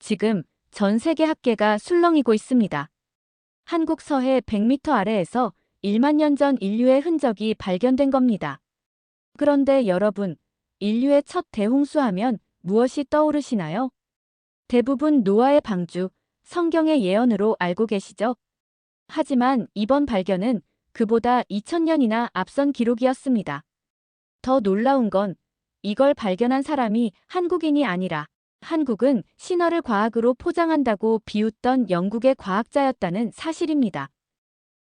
지금 전 세계 학계가 술렁이고 있습니다. 한국 서해 100m 아래에서 1만 년 전 인류의 흔적이 발견된 겁니다. 그런데 여러분, 인류의 첫 대홍수 하면 무엇이 떠오르시나요? 대부분 노아의 방주, 성경의 예언으로 알고 계시죠? 하지만 이번 발견은 그보다 2000년이나 앞선 기록이었습니다. 더 놀라운 건 이걸 발견한 사람이 한국인이 아니라 한국은 신화를 과학으로 포장한다고 비웃던 영국의 과학자였다는 사실입니다.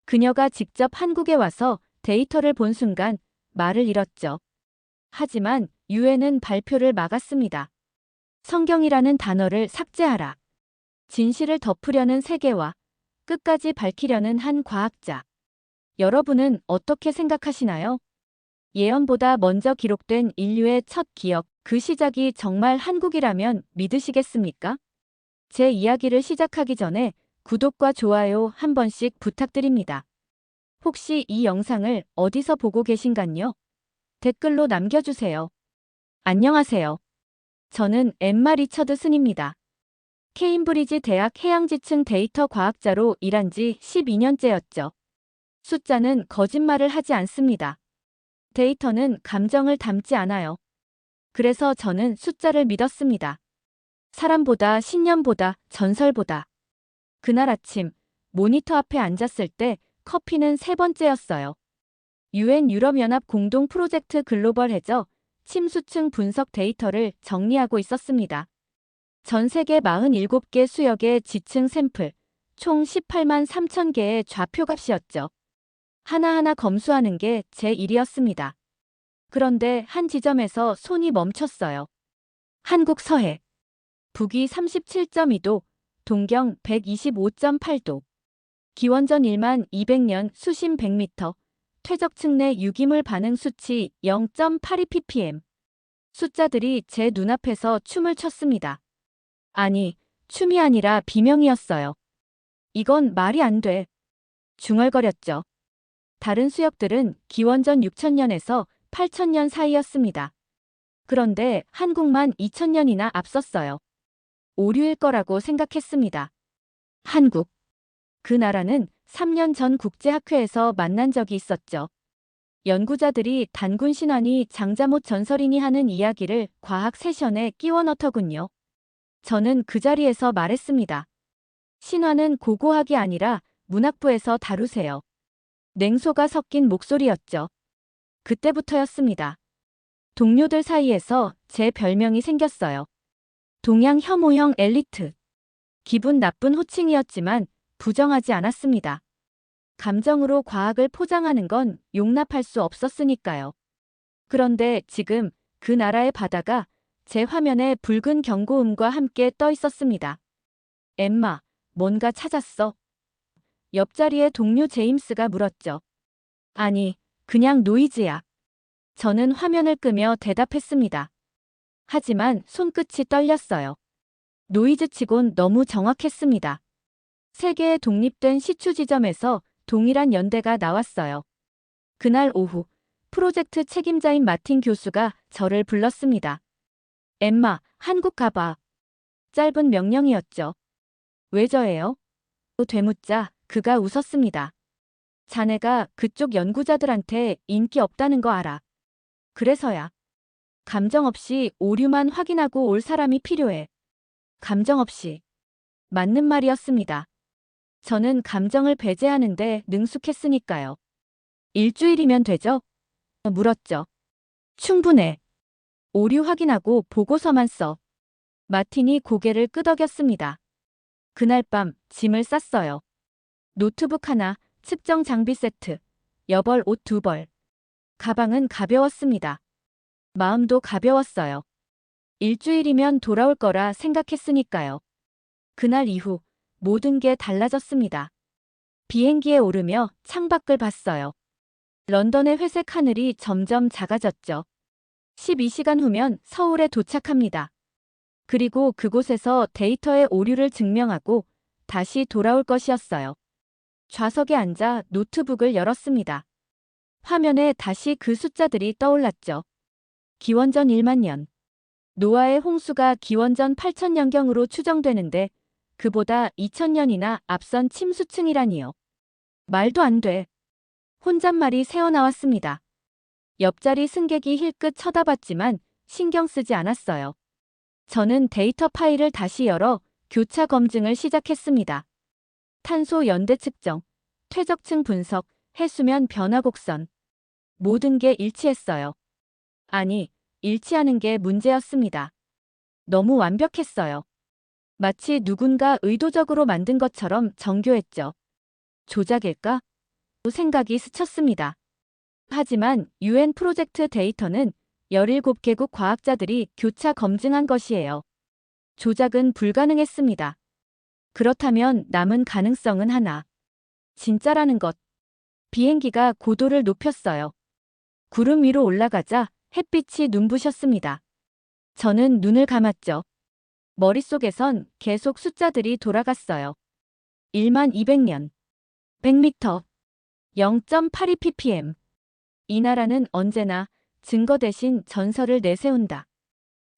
그녀가 직접 한국에 와서 데이터를 본 순간 말을 잃었죠. 하지만 유엔은 발표를 막았습니다. 성경이라는 단어를 삭제하라. 진실을 덮으려는 세계와 끝까지 밝히려는 한 과학자. 여러분은 어떻게 생각하시나요? 예언보다 먼저 기록된 인류의 첫 기억, 그 시작이 정말 한국이라면 믿으시겠습니까? 제 이야기를 시작하기 전에 구독과 좋아요 한 번씩 부탁드립니다. 혹시 이 영상을 어디서 보고 계신간요? 댓글로 남겨주세요. 안녕하세요. 저는 엠마 리처드슨입니다. 케임브리지 대학 해양지층 데이터 과학자로 일한 지 12년째였죠. 숫자는 거짓말을 하지 않습니다. 데이터는 감정을 담지 않아요. 그래서 저는 숫자를 믿었습니다. 사람보다 신념보다 전설보다. 그날 아침 모니터 앞에 앉았을 때 커피는 세 번째였어요. 유엔 유럽연합 공동 프로젝트 글로벌 해저 침수층 분석 데이터를 정리하고 있었습니다. 전 세계 47개 수역의 지층 샘플, 총 18만 3천 개의 좌표값이었죠. 하나하나 검수하는 게 제 일이었습니다. 그런데 한 지점에서 손이 멈췄어요. 한국 서해. 북위 37.2도, 동경 125.8도. 기원전 1만 200년 수심 100m, 퇴적층 내 유기물 반응 수치 0.82ppm. 숫자들이 제 눈앞에서 춤을 췄습니다. 아니, 춤이 아니라 비명이었어요. 이건 말이 안 돼. 중얼거렸죠. 다른 수역들은 기원전 6000년에서 8000년 사이였습니다. 그런데 한국만 2000년이나 앞섰어요. 오류일 거라고 생각했습니다. 한국. 그 나라는 3년 전 국제학회에서 만난 적이 있었죠. 연구자들이 단군 신화니 장자못 전설이니 하는 이야기를 과학 세션에 끼워 넣더군요. 저는 그 자리에서 말했습니다. 신화는 고고학이 아니라 문학부에서 다루세요. 냉소가 섞인 목소리였죠. 그때부터였습니다. 동료들 사이에서 제 별명이 생겼어요. 동양 혐오형 엘리트. 기분 나쁜 호칭이었지만 부정하지 않았습니다. 감정으로 과학을 포장하는 건 용납할 수 없었으니까요. 그런데 지금 그 나라의 바다가 제 화면에 붉은 경고음과 함께 떠 있었습니다. 엠마, 뭔가 찾았어? 옆자리의 동료 제임스가 물었죠. 아니, 그냥 노이즈야. 저는 화면을 끄며 대답했습니다. 하지만 손끝이 떨렸어요. 노이즈치곤 너무 정확했습니다. 세 개의 독립된 시추 지점에서 동일한 연대가 나왔어요. 그날 오후, 프로젝트 책임자인 마틴 교수가 저를 불렀습니다. 엠마, 한국 가봐. 짧은 명령이었죠. 왜 저예요? 되묻자 그가 웃었습니다. 자네가 그쪽 연구자들한테 인기 없다는 거 알아. 그래서야. 감정 없이 오류만 확인하고 올 사람이 필요해. 감정 없이. 맞는 말이었습니다. 저는 감정을 배제하는데 능숙했으니까요. 일주일이면 되죠? 물었죠. 충분해. 오류 확인하고 보고서만 써. 마틴이 고개를 끄덕였습니다. 그날 밤 짐을 쌌어요. 노트북 하나, 측정 장비 세트, 여벌 옷 2벌. 가방은 가벼웠습니다. 마음도 가벼웠어요. 일주일이면 돌아올 거라 생각했으니까요. 그날 이후 모든 게 달라졌습니다. 비행기에 오르며 창밖을 봤어요. 런던의 회색 하늘이 점점 작아졌죠. 12시간 후면 서울에 도착합니다. 그리고 그곳에서 데이터의 오류를 증명하고 다시 돌아올 것이었어요. 좌석에 앉아 노트북을 열었습니다. 화면에 다시 그 숫자들이 떠올랐죠. 기원전 1만 년. 노아의 홍수가 기원전 8000년경으로 추정되는데 그보다 2000년이나 앞선 침수층이라니요. 말도 안 돼. 혼잣말이 새어나왔습니다. 옆자리 승객이 힐끗 쳐다봤지만 신경 쓰지 않았어요. 저는 데이터 파일을 다시 열어 교차 검증을 시작했습니다. 탄소 연대 측정, 퇴적층 분석, 해수면 변화 곡선. 모든 게 일치했어요. 아니, 일치하는 게 문제였습니다. 너무 완벽했어요. 마치 누군가 의도적으로 만든 것처럼 정교했죠. 조작일까? 생각이 스쳤습니다. 하지만 UN 프로젝트 데이터는 17개국 과학자들이 교차 검증한 것이에요. 조작은 불가능했습니다. 그렇다면 남은 가능성은 하나. 진짜라는 것. 비행기가 고도를 높였어요. 구름 위로 올라가자 햇빛이 눈부셨습니다. 저는 눈을 감았죠. 머릿속에선 계속 숫자들이 돌아갔어요. 1200년, 100m, 0.82ppm. 이 나라는 언제나 증거 대신 전설을 내세운다.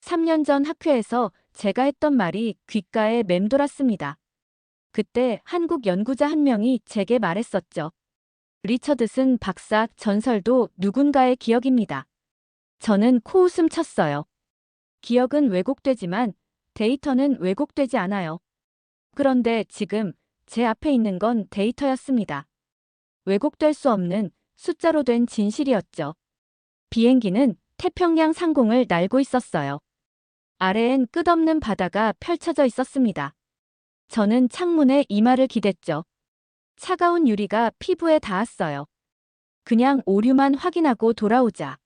3년 전 학회에서 제가 했던 말이 귓가에 맴돌았습니다. 그때 한국 연구자 한 명이 제게 말했었죠. 리처드슨 박사 전설도 누군가의 기억입니다. 저는 코웃음 쳤어요. 기억은 왜곡되지만 데이터는 왜곡되지 않아요. 그런데 지금 제 앞에 있는 건 데이터였습니다. 왜곡될 수 없는 숫자로 된 진실이었죠. 비행기는 태평양 상공을 날고 있었어요. 아래엔 끝없는 바다가 펼쳐져 있었습니다. 저는 창문에 이마를 기댔죠. 차가운 유리가 피부에 닿았어요. 그냥 오류만 확인하고 돌아오자.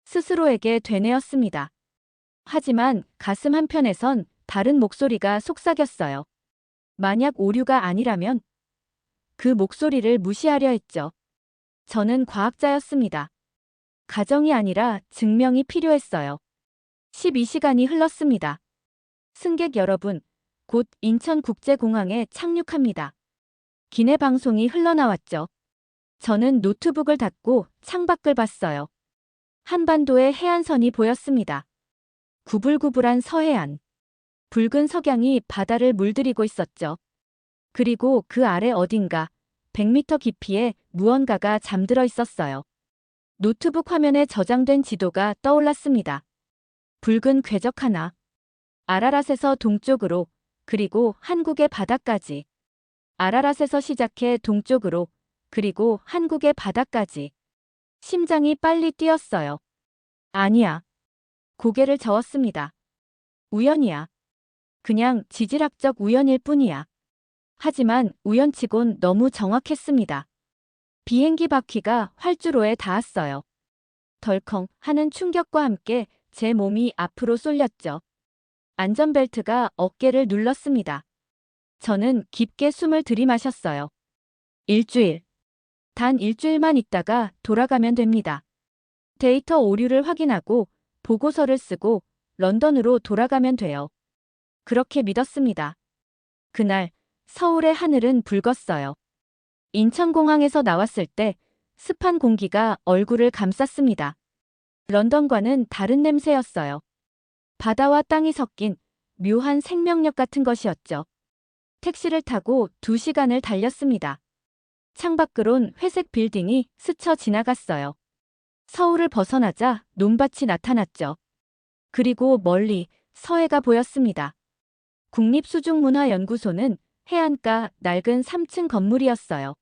스스로에게 되뇌었습니다. 하지만 가슴 한편에선 다른 목소리가 속삭였어요. 만약 오류가 아니라면 그 목소리를 무시하려 했죠. 저는 과학자였습니다. 가정이 아니라 증명이 필요했어요. 12시간이 흘렀습니다. 승객 여러분, 곧 인천국제공항에 착륙합니다. 기내 방송이 흘러나왔죠. 저는 노트북을 닫고 창밖을 봤어요. 한반도의 해안선이 보였습니다. 구불구불한 서해안. 붉은 석양이 바다를 물들이고 있었죠. 그리고 그 아래 어딘가 100m 깊이에 무언가가 잠들어 있었어요. 노트북 화면에 저장된 지도가 떠올랐습니다. 붉은 궤적 하나. 아라랏에서 동쪽으로, 그리고 한국의 바다까지. 아라랏에서 시작해 동쪽으로, 그리고 한국의 바다까지. 심장이 빨리 뛰었어요. 아니야. 고개를 저었습니다. 우연이야. 그냥 지질학적 우연일 뿐이야. 하지만 우연치곤 너무 정확했습니다. 비행기 바퀴가 활주로에 닿았어요. 덜컹 하는 충격과 함께 제 몸이 앞으로 쏠렸죠. 안전벨트가 어깨를 눌렀습니다. 저는 깊게 숨을 들이마셨어요. 일주일. 단 일주일만 있다가 돌아가면 됩니다. 데이터 오류를 확인하고 보고서를 쓰고 런던으로 돌아가면 돼요. 그렇게 믿었습니다. 그날 서울의 하늘은 붉었어요. 인천공항에서 나왔을 때 습한 공기가 얼굴을 감쌌습니다. 런던과는 다른 냄새였어요. 바다와 땅이 섞인 묘한 생명력 같은 것이었죠. 택시를 타고 2시간을 달렸습니다. 창밖으론 회색 빌딩이 스쳐 지나갔어요. 서울을 벗어나자 논밭이 나타났죠. 그리고 멀리 서해가 보였습니다. 국립수중문화연구소는 해안가 낡은 3층 건물이었어요.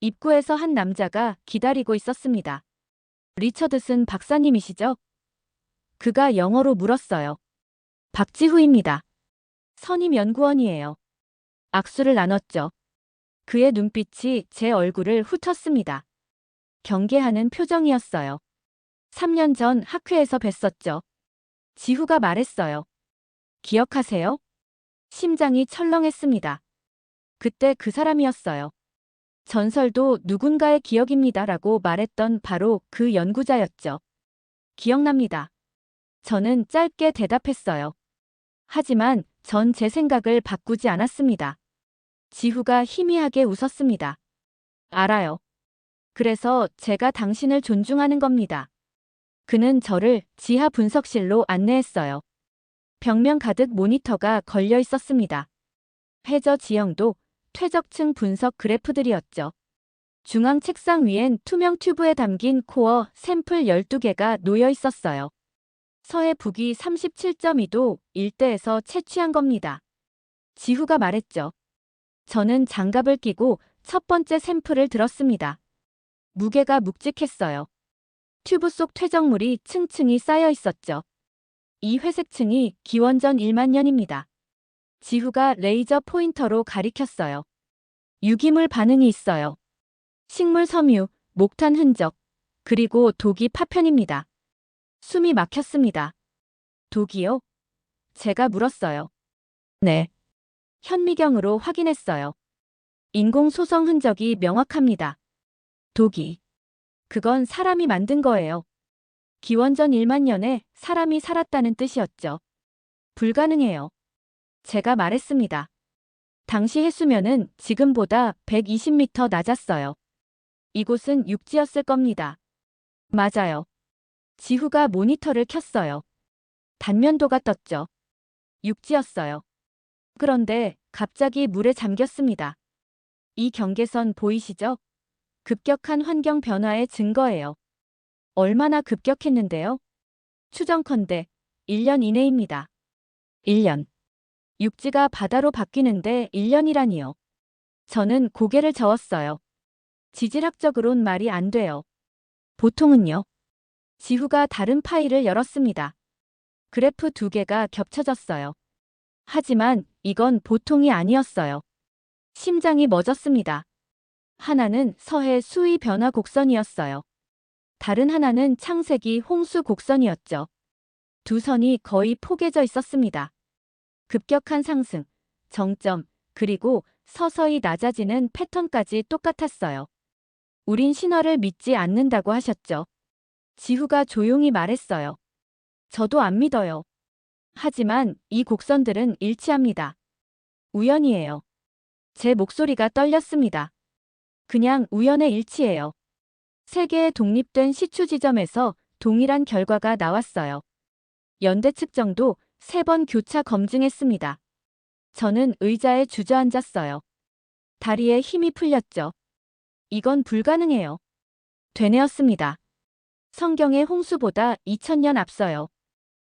입구에서 한 남자가 기다리고 있었습니다. 리처드슨 박사님이시죠? 그가 영어로 물었어요. 박지후입니다. 선임 연구원이에요. 악수를 나눴죠. 그의 눈빛이 제 얼굴을 훑었습니다. 경계하는 표정이었어요. 3년 전 학회에서 뵀었죠. 지후가 말했어요. 기억하세요? 심장이 철렁했습니다. 그때 그 사람이었어요. 전설도 누군가의 기억입니다라고 말했던 바로 그 연구자였죠. 기억납니다. 저는 짧게 대답했어요. 하지만 전 제 생각을 바꾸지 않았습니다. 지후가 희미하게 웃었습니다. 알아요. 그래서 제가 당신을 존중하는 겁니다. 그는 저를 지하 분석실로 안내했어요. 벽면 가득 모니터가 걸려 있었습니다. 해저 지형도 퇴적층 분석 그래프들이었죠. 중앙 책상 위엔 투명 튜브에 담긴 코어 샘플 12개가 놓여 있었어요. 서해 북위 37.2도 일대에서 채취한 겁니다. 지후가 말했죠. 저는 장갑을 끼고 첫 번째 샘플을 들었습니다. 무게가 묵직했어요. 튜브 속 퇴적물이 층층이 쌓여 있었죠. 이 회색층이 기원전 1만 년입니다. 지후가 레이저 포인터로 가리켰어요. 유기물 반응이 있어요. 식물 섬유, 목탄 흔적, 그리고 독이 파편입니다. 숨이 막혔습니다. 독이요? 제가 물었어요. 네. 현미경으로 확인했어요. 인공 소성 흔적이 명확합니다. 독이. 그건 사람이 만든 거예요. 기원전 1만 년에 사람이 살았다는 뜻이었죠. 불가능해요. 제가 말했습니다. 당시 해수면은 지금보다 120m 낮았어요. 이곳은 육지였을 겁니다. 맞아요. 지후가 모니터를 켰어요. 단면도가 떴죠. 육지였어요. 그런데 갑자기 물에 잠겼습니다. 이 경계선 보이시죠? 급격한 환경 변화의 증거예요. 얼마나 급격했는데요? 추정컨대 1년 이내입니다. 1년. 육지가 바다로 바뀌는데 1년이라니요. 저는 고개를 저었어요. 지질학적으론 말이 안 돼요. 보통은요. 지후가 다른 파일을 열었습니다. 그래프 2개가 겹쳐졌어요. 하지만 이건 보통이 아니었어요. 심장이 멎었습니다. 하나는 서해 수위 변화 곡선이었어요. 다른 하나는 창세기 홍수 곡선이었죠. 두 선이 거의 포개져 있었습니다. 급격한 상승, 정점, 그리고 서서히 낮아지는 패턴까지 똑같았어요. 우린 신화를 믿지 않는다고 하셨죠. 지후가 조용히 말했어요. 저도 안 믿어요. 하지만 이 곡선들은 일치합니다. 우연이에요. 제 목소리가 떨렸습니다. 그냥 우연의 일치예요. 세 개의 독립된 시추 지점에서 동일한 결과가 나왔어요. 연대 측정도 3번 교차 검증했습니다. 저는 의자에 주저앉았어요. 다리에 힘이 풀렸죠. 이건 불가능해요. 되뇌었습니다. 성경의 홍수보다 2000년 앞서요.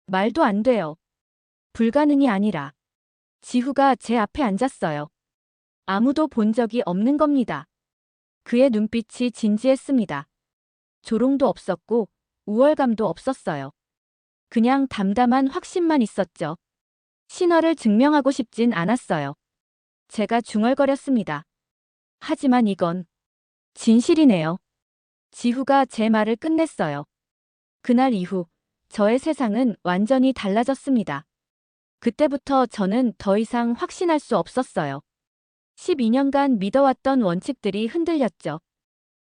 말도 안 돼요. 불가능이 아니라. 지후가 제 앞에 앉았어요. 아무도 본 적이 없는 겁니다. 그의 눈빛이 진지했습니다. 조롱도 없었고 우월감도 없었어요. 그냥 담담한 확신만 있었죠. 신화를 증명하고 싶진 않았어요. 제가 중얼거렸습니다. 하지만 이건 진실이네요. 지후가 제 말을 끝냈어요. 그날 이후 저의 세상은 완전히 달라졌습니다. 그때부터 저는 더 이상 확신할 수 없었어요. 12년간 믿어왔던 원칙들이 흔들렸죠.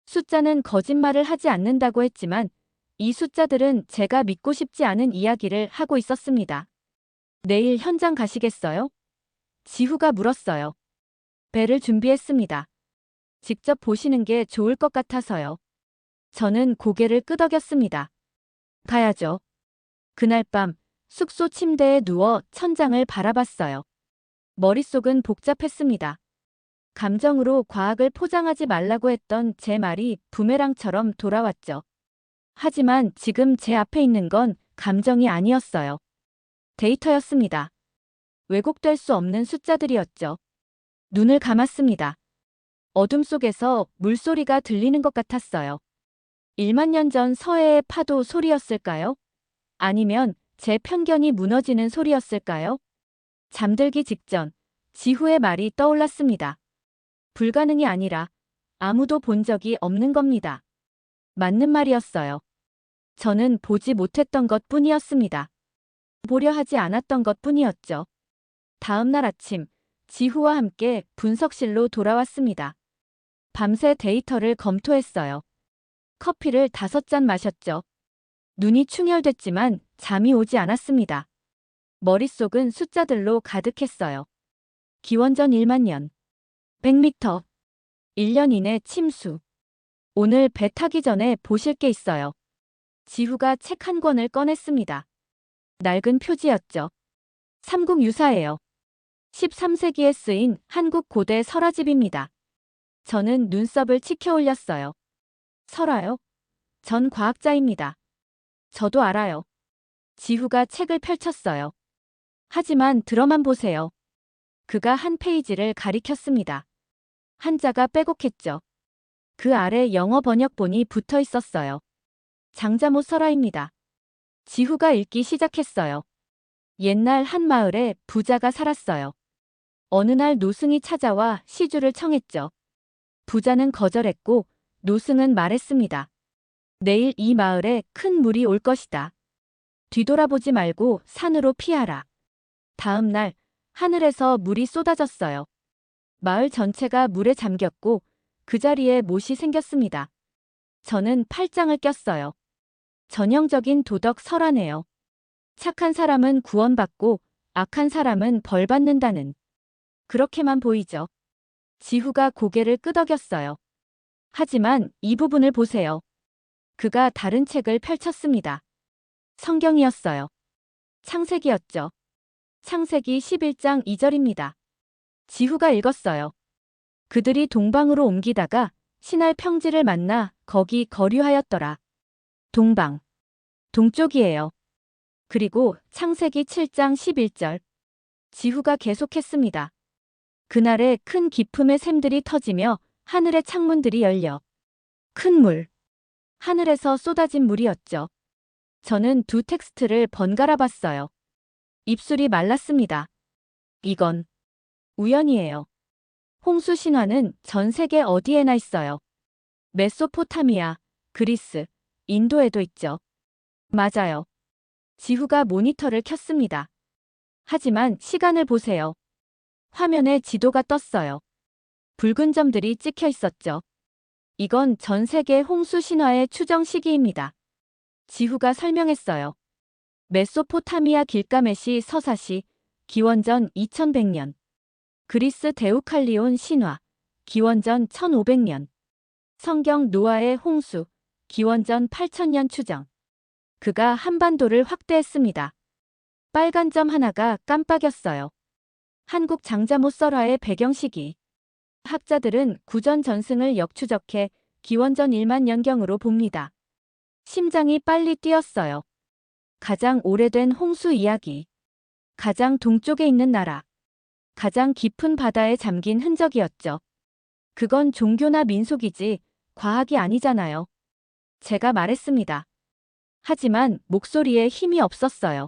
숫자는 거짓말을 하지 않는다고 했지만 이 숫자들은 제가 믿고 싶지 않은 이야기를 하고 있었습니다. 내일 현장 가시겠어요? 지후가 물었어요. 배를 준비했습니다. 직접 보시는 게 좋을 것 같아서요. 저는 고개를 끄덕였습니다. 가야죠. 그날 밤 숙소 침대에 누워 천장을 바라봤어요. 머릿속은 복잡했습니다. 감정으로 과학을 포장하지 말라고 했던 제 말이 부메랑처럼 돌아왔죠. 하지만 지금 제 앞에 있는 건 감정이 아니었어요. 데이터였습니다. 왜곡될 수 없는 숫자들이었죠. 눈을 감았습니다. 어둠 속에서 물소리가 들리는 것 같았어요. 1만 년 전 서해의 파도 소리였을까요? 아니면 제 편견이 무너지는 소리였을까요? 잠들기 직전 지후의 말이 떠올랐습니다. 불가능이 아니라 아무도 본 적이 없는 겁니다. 맞는 말이었어요. 저는 보지 못했던 것 뿐이었습니다. 보려 하지 않았던 것 뿐이었죠. 다음 날 아침, 지후와 함께 분석실로 돌아왔습니다. 밤새 데이터를 검토했어요. 커피를 5잔 마셨죠. 눈이 충혈됐지만 잠이 오지 않았습니다. 머릿속은 숫자들로 가득했어요. 기원전 1만 년. 100m. 1년 이내 침수. 오늘 배 타기 전에 보실 게 있어요. 지후가 책 한 권을 꺼냈습니다. 낡은 표지였죠. 삼국유사예요. 13세기에 쓰인 한국 고대 설화집입니다. 저는 눈썹을 치켜 올렸어요. 설화요? 전 과학자입니다. 저도 알아요. 지후가 책을 펼쳤어요. 하지만 들어만 보세요. 그가 한 페이지를 가리켰습니다. 한자가 빼곡했죠. 그 아래 영어 번역본이 붙어 있었어요. 장자못 설화입니다. 지후가 읽기 시작했어요. 옛날 한 마을에 부자가 살았어요. 어느 날 노승이 찾아와 시주를 청했죠. 부자는 거절했고 노승은 말했습니다. 내일 이 마을에 큰 물이 올 것이다. 뒤돌아보지 말고 산으로 피하라. 다음 날 하늘에서 물이 쏟아졌어요. 마을 전체가 물에 잠겼고 그 자리에 못이 생겼습니다. 저는 팔짱을 꼈어요. 전형적인 도덕 설화네요. 착한 사람은 구원받고 악한 사람은 벌받는다는. 그렇게만 보이죠. 지후가 고개를 끄덕였어요. 하지만 이 부분을 보세요. 그가 다른 책을 펼쳤습니다. 성경이었어요. 창세기였죠. 창세기 11장 2절입니다. 지후가 읽었어요. 그들이 동방으로 옮기다가 신할 평지를 만나 거기 거류하였더라. 동방. 동쪽이에요. 그리고 창세기 7장 11절. 지후가 계속했습니다. 그날에 큰 기품의 샘들이 터지며 하늘의 창문들이 열려. 큰 물. 하늘에서 쏟아진 물이었죠. 저는 두 텍스트를 번갈아 봤어요. 입술이 말랐습니다. 이건 우연이에요. 홍수 신화는 전 세계 어디에나 있어요. 메소포타미아, 그리스, 인도에도 있죠. 맞아요. 지후가 모니터를 켰습니다. 하지만 시간을 보세요. 화면에 지도가 떴어요. 붉은 점들이 찍혀 있었죠. 이건 전 세계 홍수 신화의 추정 시기입니다. 지후가 설명했어요. 메소포타미아 길가메시 서사시, 기원전 2100년. 그리스 데우칼리온 신화, 기원전 1500년. 성경 노아의 홍수, 기원전 8000년 추정. 그가 한반도를 확대했습니다. 빨간 점 하나가 깜빡였어요. 한국 장자못 설화의 배경 시기. 학자들은 구전 전승을 역추적해 기원전 1만 년경으로 봅니다. 심장이 빨리 뛰었어요. 가장 오래된 홍수 이야기. 가장 동쪽에 있는 나라. 가장 깊은 바다에 잠긴 흔적이었죠. 그건 종교나 민속이지 과학이 아니잖아요. 제가 말했습니다. 하지만 목소리에 힘이 없었어요.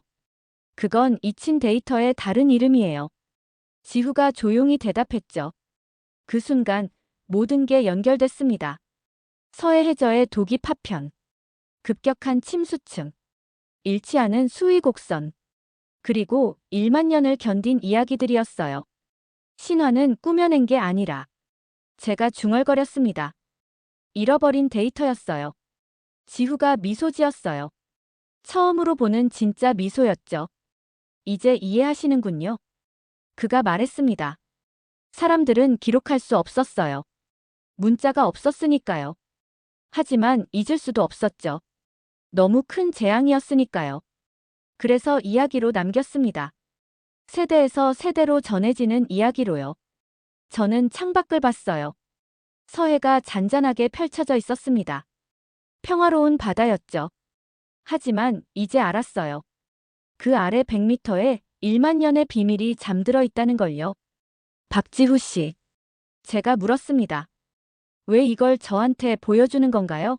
그건 잊힌 데이터의 다른 이름이에요. 지후가 조용히 대답했죠. 그 순간 모든 게 연결됐습니다. 서해 해저의 도기 파편. 급격한 침수층. 잃지 않은 수위 곡선. 그리고 1만 년을 견딘 이야기들이었어요. 신화는 꾸며낸 게 아니라 제가 중얼거렸습니다. 잃어버린 데이터였어요. 지후가 미소 지었어요. 처음으로 보는 진짜 미소였죠. 이제 이해하시는군요. 그가 말했습니다. 사람들은 기록할 수 없었어요. 문자가 없었으니까요. 하지만 잊을 수도 없었죠. 너무 큰 재앙이었으니까요. 그래서 이야기로 남겼습니다. 세대에서 세대로 전해지는 이야기로요. 저는 창밖을 봤어요. 서해가 잔잔하게 펼쳐져 있었습니다. 평화로운 바다였죠. 하지만 이제 알았어요. 그 아래 100m에 1만 년의 비밀이 잠들어 있다는 걸요. 박지후 씨. 제가 물었습니다. 왜 이걸 저한테 보여주는 건가요?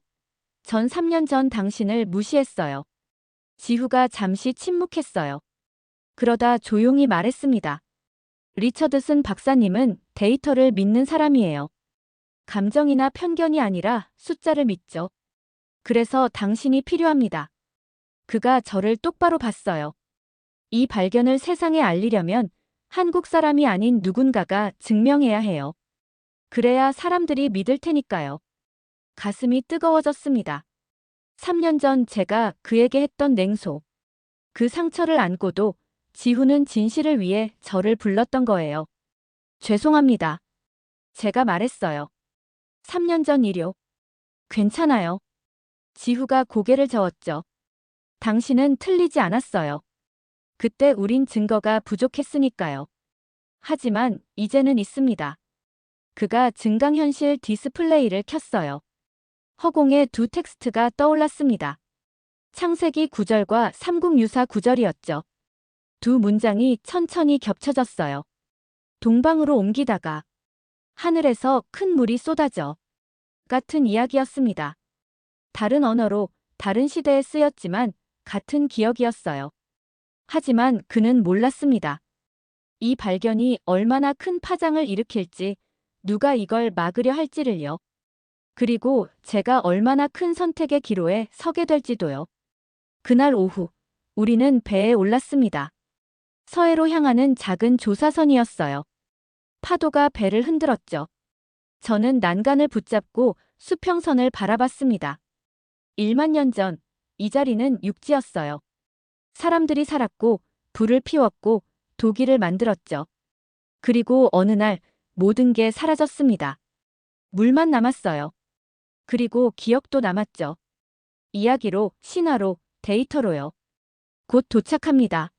전 3년 전 당신을 무시했어요. 지후가 잠시 침묵했어요. 그러다 조용히 말했습니다. 리처드슨 박사님은 데이터를 믿는 사람이에요. 감정이나 편견이 아니라 숫자를 믿죠. 그래서 당신이 필요합니다. 그가 저를 똑바로 봤어요. 이 발견을 세상에 알리려면 한국 사람이 아닌 누군가가 증명해야 해요. 그래야 사람들이 믿을 테니까요. 가슴이 뜨거워졌습니다. 3년 전 제가 그에게 했던 냉소. 그 상처를 안고도 지후는 진실을 위해 저를 불렀던 거예요. 죄송합니다. 제가 말했어요. 3년 전 일요. 괜찮아요. 지후가 고개를 저었죠. 당신은 틀리지 않았어요. 그때 우린 증거가 부족했으니까요. 하지만 이제는 있습니다. 그가 증강현실 디스플레이를 켰어요. 허공에 두 텍스트가 떠올랐습니다. 창세기 9절과 삼국유사 9절이었죠. 두 문장이 천천히 겹쳐졌어요. 동방으로 옮기다가 하늘에서 큰 물이 쏟아져 같은 이야기였습니다. 다른 언어로 다른 시대에 쓰였지만 같은 기억이었어요. 하지만 그는 몰랐습니다. 이 발견이 얼마나 큰 파장을 일으킬지, 누가 이걸 막으려 할지를요. 그리고 제가 얼마나 큰 선택의 기로에 서게 될지도요. 그날 오후, 우리는 배에 올랐습니다. 서해로 향하는 작은 조사선이었어요. 파도가 배를 흔들었죠. 저는 난간을 붙잡고 수평선을 바라봤습니다. 1만 년 전, 이 자리는 육지였어요. 사람들이 살았고, 불을 피웠고, 도기를 만들었죠. 그리고 어느 날, 모든 게 사라졌습니다. 물만 남았어요. 그리고 기억도 남았죠. 이야기로, 신화로, 데이터로요. 곧 도착합니다.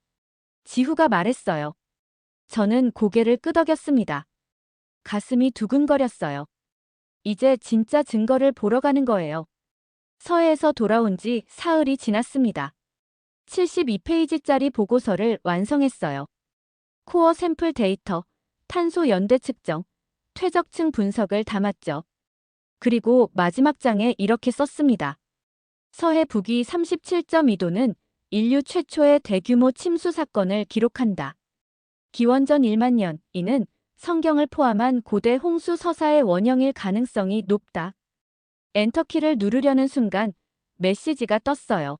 지후가 말했어요. 저는 고개를 끄덕였습니다. 가슴이 두근거렸어요. 이제 진짜 증거를 보러 가는 거예요. 서해에서 돌아온 지 사흘이 지났습니다. 72페이지짜리 보고서를 완성했어요. 코어 샘플 데이터, 탄소 연대 측정, 퇴적층 분석을 담았죠. 그리고 마지막 장에 이렇게 썼습니다. 서해 북위 37.2도는 인류 최초의 대규모 침수 사건을 기록한다. 기원전 1만 년, 이는 성경을 포함한 고대 홍수 서사의 원형일 가능성이 높다. 엔터키를 누르려는 순간 메시지가 떴어요.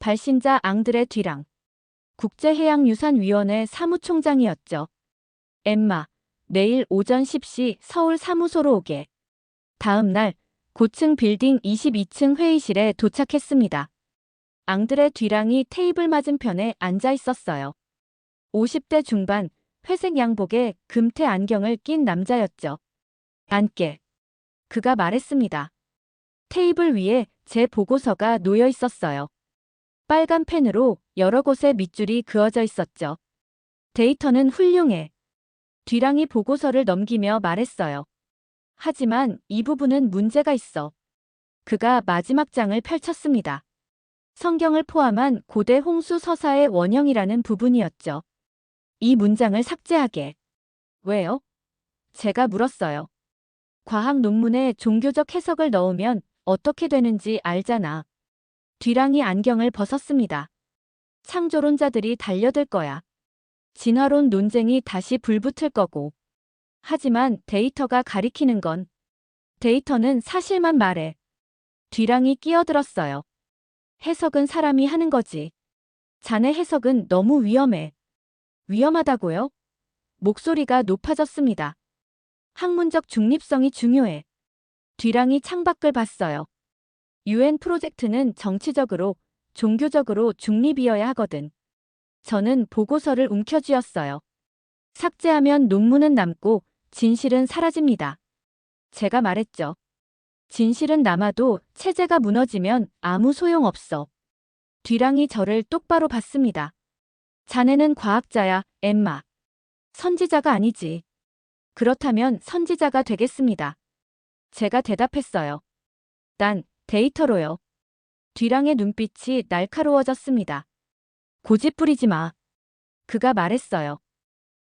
발신자 앙드레 뒤랑. 국제해양유산위원회 사무총장이었죠. 엠마, 내일 오전 10시 서울 사무소로 오게. 다음 날 고층 빌딩 22층 회의실에 도착했습니다. 앙드레 뒤랑이 테이블 맞은편에 앉아 있었어요. 50대 중반, 회색 양복에 금태 안경을 낀 남자였죠. 앉게. 그가 말했습니다. 테이블 위에 제 보고서가 놓여 있었어요. 빨간 펜으로 여러 곳에 밑줄이 그어져 있었죠. 데이터는 훌륭해. 뒤랑이 보고서를 넘기며 말했어요. 하지만 이 부분은 문제가 있어. 그가 마지막 장을 펼쳤습니다. 성경을 포함한 고대 홍수 서사의 원형이라는 부분이었죠. 이 문장을 삭제하게. 왜요? 제가 물었어요. 과학 논문에 종교적 해석을 넣으면 어떻게 되는지 알잖아. 뒤랑이 안경을 벗었습니다. 창조론자들이 달려들 거야. 진화론 논쟁이 다시 불붙을 거고. 하지만 데이터가 가리키는 건 데이터는 사실만 말해. 뒤랑이 끼어들었어요. 해석은 사람이 하는 거지. 자네 해석은 너무 위험해. 위험하다고요? 목소리가 높아졌습니다. 학문적 중립성이 중요해. 뒤랑이 창밖을 봤어요. UN 프로젝트는 정치적으로, 종교적으로 중립이어야 하거든. 저는 보고서를 움켜쥐었어요. 삭제하면 논문은 남고 진실은 사라집니다. 제가 말했죠. 진실은 남아도 체제가 무너지면 아무 소용없어. 뒤랑이 저를 똑바로 봤습니다. 자네는 과학자야, 엠마. 선지자가 아니지. 그렇다면 선지자가 되겠습니다. 제가 대답했어요. 난 데이터로요. 뒤랑의 눈빛이 날카로워졌습니다. 고집 부리지 마. 그가 말했어요.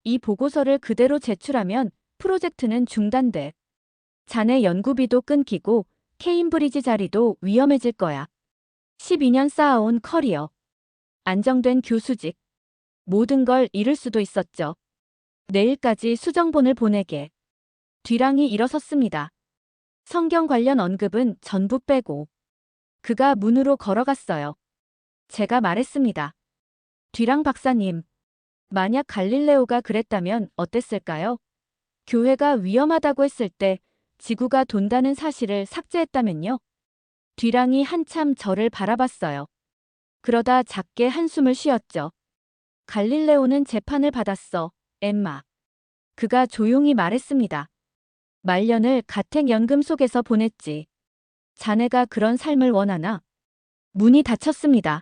이 보고서를 그대로 제출하면 프로젝트는 중단돼. 자네 연구비도 끊기고 케임브리지 자리도 위험해질 거야. 12년 쌓아온 커리어. 안정된 교수직. 모든 걸 잃을 수도 있었죠. 내일까지 수정본을 보내게. 뒤랑이 일어섰습니다. 성경 관련 언급은 전부 빼고. 그가 문으로 걸어갔어요. 제가 말했습니다. 뒤랑 박사님. 만약 갈릴레오가 그랬다면 어땠을까요? 교회가 위험하다고 했을 때 지구가 돈다는 사실을 삭제했다면요? 뒤랑이 한참 저를 바라봤어요. 그러다 작게 한숨을 쉬었죠. 갈릴레오는 재판을 받았어, 엠마. 그가 조용히 말했습니다. 말년을 가택연금 속에서 보냈지. 자네가 그런 삶을 원하나? 문이 닫혔습니다.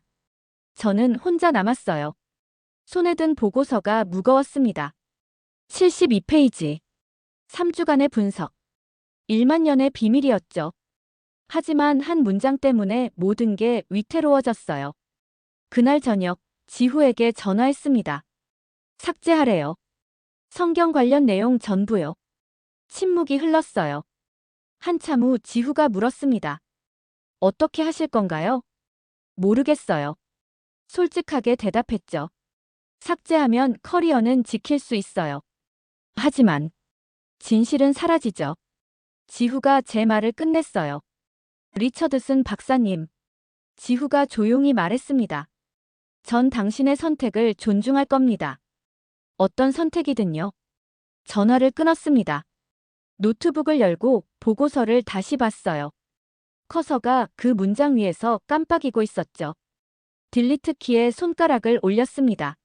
저는 혼자 남았어요. 손에 든 보고서가 무거웠습니다. 72페이지. 3주간의 분석. 1만 년의 비밀이었죠. 하지만 한 문장 때문에 모든 게 위태로워졌어요. 그날 저녁, 지후에게 전화했습니다. 삭제하래요. 성경 관련 내용 전부요. 침묵이 흘렀어요. 한참 후 지후가 물었습니다. 어떻게 하실 건가요? 모르겠어요. 솔직하게 대답했죠. 삭제하면 커리어는 지킬 수 있어요. 하지만 진실은 사라지죠. 지후가 제 말을 끝냈어요. 리처드슨 박사님. 지후가 조용히 말했습니다. 전 당신의 선택을 존중할 겁니다. 어떤 선택이든요. 전화를 끊었습니다. 노트북을 열고 보고서를 다시 봤어요. 커서가 그 문장 위에서 깜빡이고 있었죠. 딜리트 키에 손가락을 올렸습니다.